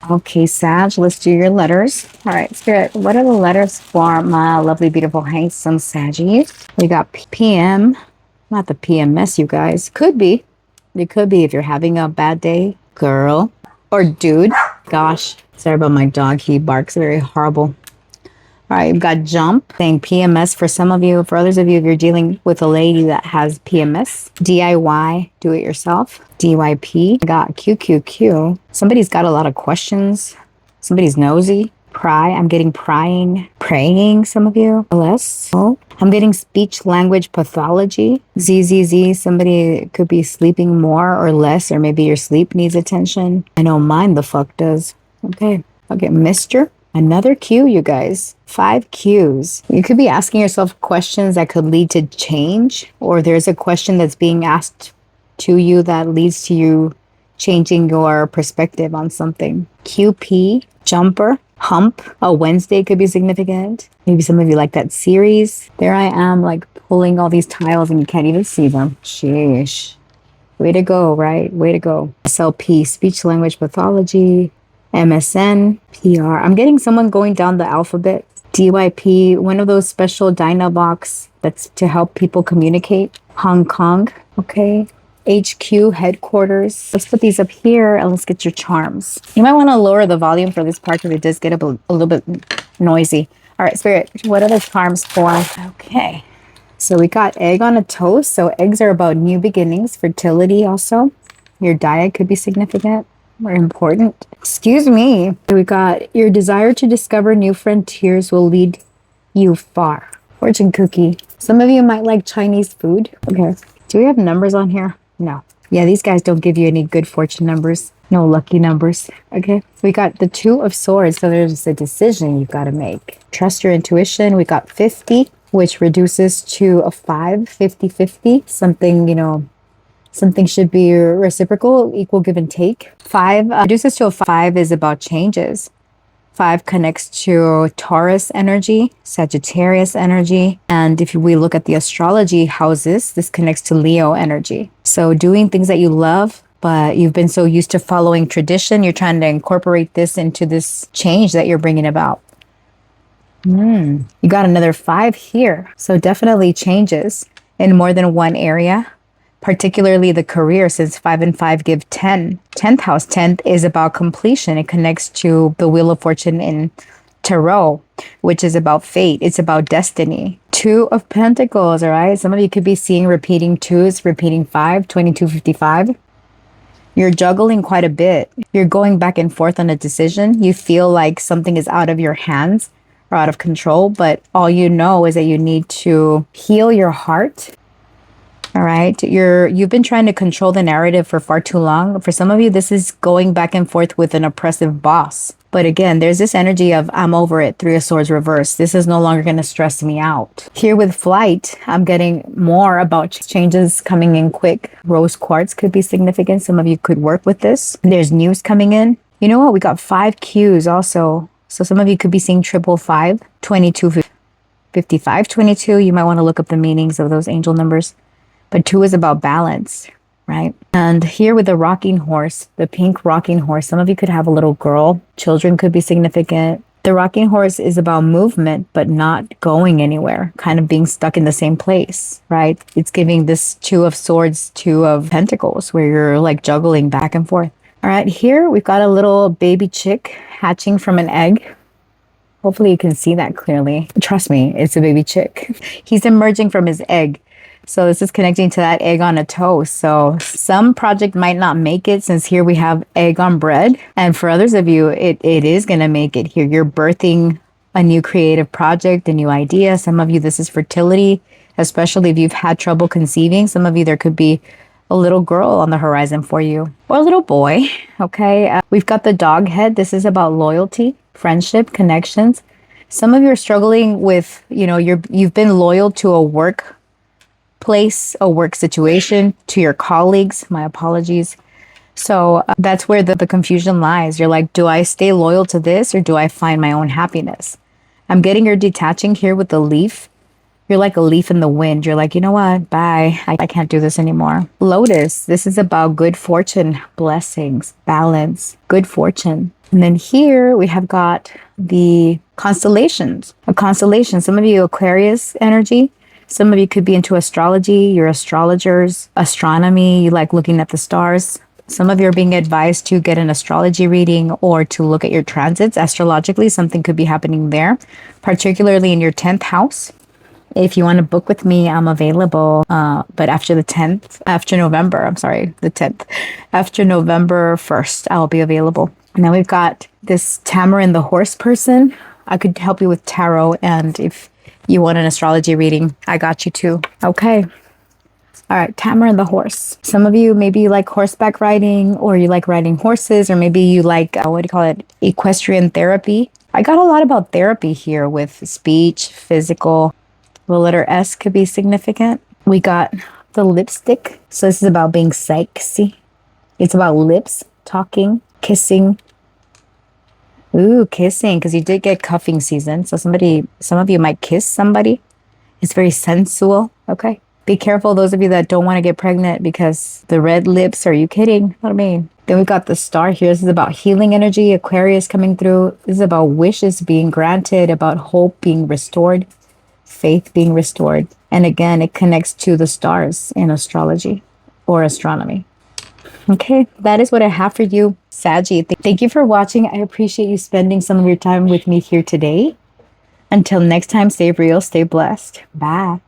Okay, Sag, let's do your letters. All right, Spirit, what are the letters for my lovely, beautiful, handsome Saggies? We got PM. Not the PMS, you guys. Could be. It could be if you're having a bad day, girl or dude. Gosh, sorry about my dog. He barks very horrible. All right, you've got Jump saying PMS for some of you. For others of you, if you're dealing with a lady that has PMS. DIY, do it yourself. DYP, got QQQ. Somebody's got a lot of questions. Somebody's nosy. Pry, I'm getting prying, praying, some of you. LS, I'm getting speech language pathology. ZZZ, somebody could be sleeping more or less, or maybe your sleep needs attention. I know mine the fuck does. Okay, Mr. Another Q, you guys. 5 Qs. You could be asking yourself questions that could lead to change, or there's a question that's being asked to you that leads to you changing your perspective on something. QP, Jumper. Hump, a Wednesday could be significant. Maybe some of you like that series. There I am, like pulling all these tiles and you can't even see them. Sheesh. Way to go, right? Way to go. SLP, speech language pathology. MSN, PR. I'm getting someone going down the alphabet. DYP, one of those special Dynavox that's to help people communicate. Hong Kong, okay. HQ headquarters. Let's put these up here and let's get your charms. You might want to lower the volume for this part because it does get a little bit noisy. All right, Spirit, what are the charms for? Okay, so we got egg on a toast. So eggs are about new beginnings, fertility also. Your diet could be significant or important. Excuse me. We got your desire to discover new frontiers will lead you far. Fortune cookie. Some of you might like Chinese food. Okay. Do we have numbers on here? No. Yeah, these guys don't give you any good fortune numbers. No lucky numbers. Okay. We got the 2 of Swords. So there's a decision you've got to make. Trust your intuition. We got 50, which reduces to a 5, 50-50. Something, you know, Something should be reciprocal, equal give and take. 5 reduces to a 5 is about changes. 5 connects to Taurus energy, Sagittarius energy. And if we look at the astrology houses, this connects to Leo energy. So doing things that you love, but you've been so used to following tradition, you're trying to incorporate this into this change that you're bringing about. You got another 5 here. So definitely changes in more than one area, particularly the career, since 5 and 5 give 10. 10th house, 10th is about completion. It connects to the Wheel of Fortune in Tarot, which is about fate. It's about destiny. 2 of Pentacles, all right? Some of you could be seeing repeating 2s, repeating 5, 2255. You're juggling quite a bit. You're going back and forth on a decision. You feel like something is out of your hands or out of control, but all you know is that you need to heal your heart. All right. You've been trying to control the narrative for far too long. For some of you, this is going back and forth with an oppressive boss. But again, there's this energy of I'm over it, 3 of Swords reverse. This is no longer going to stress me out. Here with flight, I'm getting more about changes coming in quick. Rose quartz could be significant. Some of you could work with this. There's news coming in. You know what? We got 5 Qs also. So some of you could be seeing 555, 2255, 22. You might want to look up the meanings of those angel numbers. But 2 is about balance, right? And here with the rocking horse, the pink rocking horse, some of you could have a little girl. Children could be significant. The rocking horse is about movement, but not going anywhere, kind of being stuck in the same place, right? It's giving this 2 of Swords, 2 of Pentacles, where you're like juggling back and forth. All right, here we've got a little baby chick hatching from an egg. Hopefully you can see that clearly. Trust me, it's a baby chick. He's emerging from his egg. So this is connecting to that egg on a toast. So some project might not make it, since here we have egg on bread. And for others of you, it is going to make it here. You're birthing a new creative project, a new idea. Some of you, this is fertility, especially if you've had trouble conceiving. Some of you, there could be a little girl on the horizon for you, or a little boy. Okay. We've got the dog head. This is about loyalty, friendship, connections. Some of you are struggling with, you've been loyal to a work place, a work situation, to your colleagues. My apologies. So that's where the confusion lies. You're like, do I stay loyal to this, or do I find my own happiness? I'm getting you're detaching here with the leaf. You're like a leaf in the wind. You're like, you know what? Bye. I can't do this anymore. Lotus. This is about good fortune, blessings, balance, good fortune. And then here we have got the constellations. A constellation. Some of you Aquarius energy. Some of you could be into astrology. You're astrologers, astronomy. You like looking at the stars. Some of you are being advised to get an astrology reading or to look at your transits astrologically. Something could be happening there, particularly in your 10th house. If you want to book with me, I'm available. But after the 10th, after November 1st, I'll be available. And then we've got this Tamarind the horse person. I could help you with tarot. And if you want an astrology reading, I got you too. Okay. All right. Tamarind the horse. Some of you, maybe you like horseback riding, or you like riding horses, or maybe you like, equestrian therapy. I got a lot about therapy here with speech, physical. The letter S could be significant. We got the lipstick. So this is about being sexy. It's about lips, talking, kissing. Ooh, kissing, because you did get cuffing season. So some of you might kiss somebody. It's very sensual. Okay. Be careful, those of you that don't want to get pregnant, because the red lips, are you kidding? What I mean? Then we got the star here. This is about healing energy, Aquarius coming through. This is about wishes being granted, about hope being restored, faith being restored. And again, it connects to the stars in astrology or astronomy. Okay, that is what I have for you, Saggy. Thank you for watching. I appreciate you spending some of your time with me here today. Until next time, stay real, stay blessed. Bye.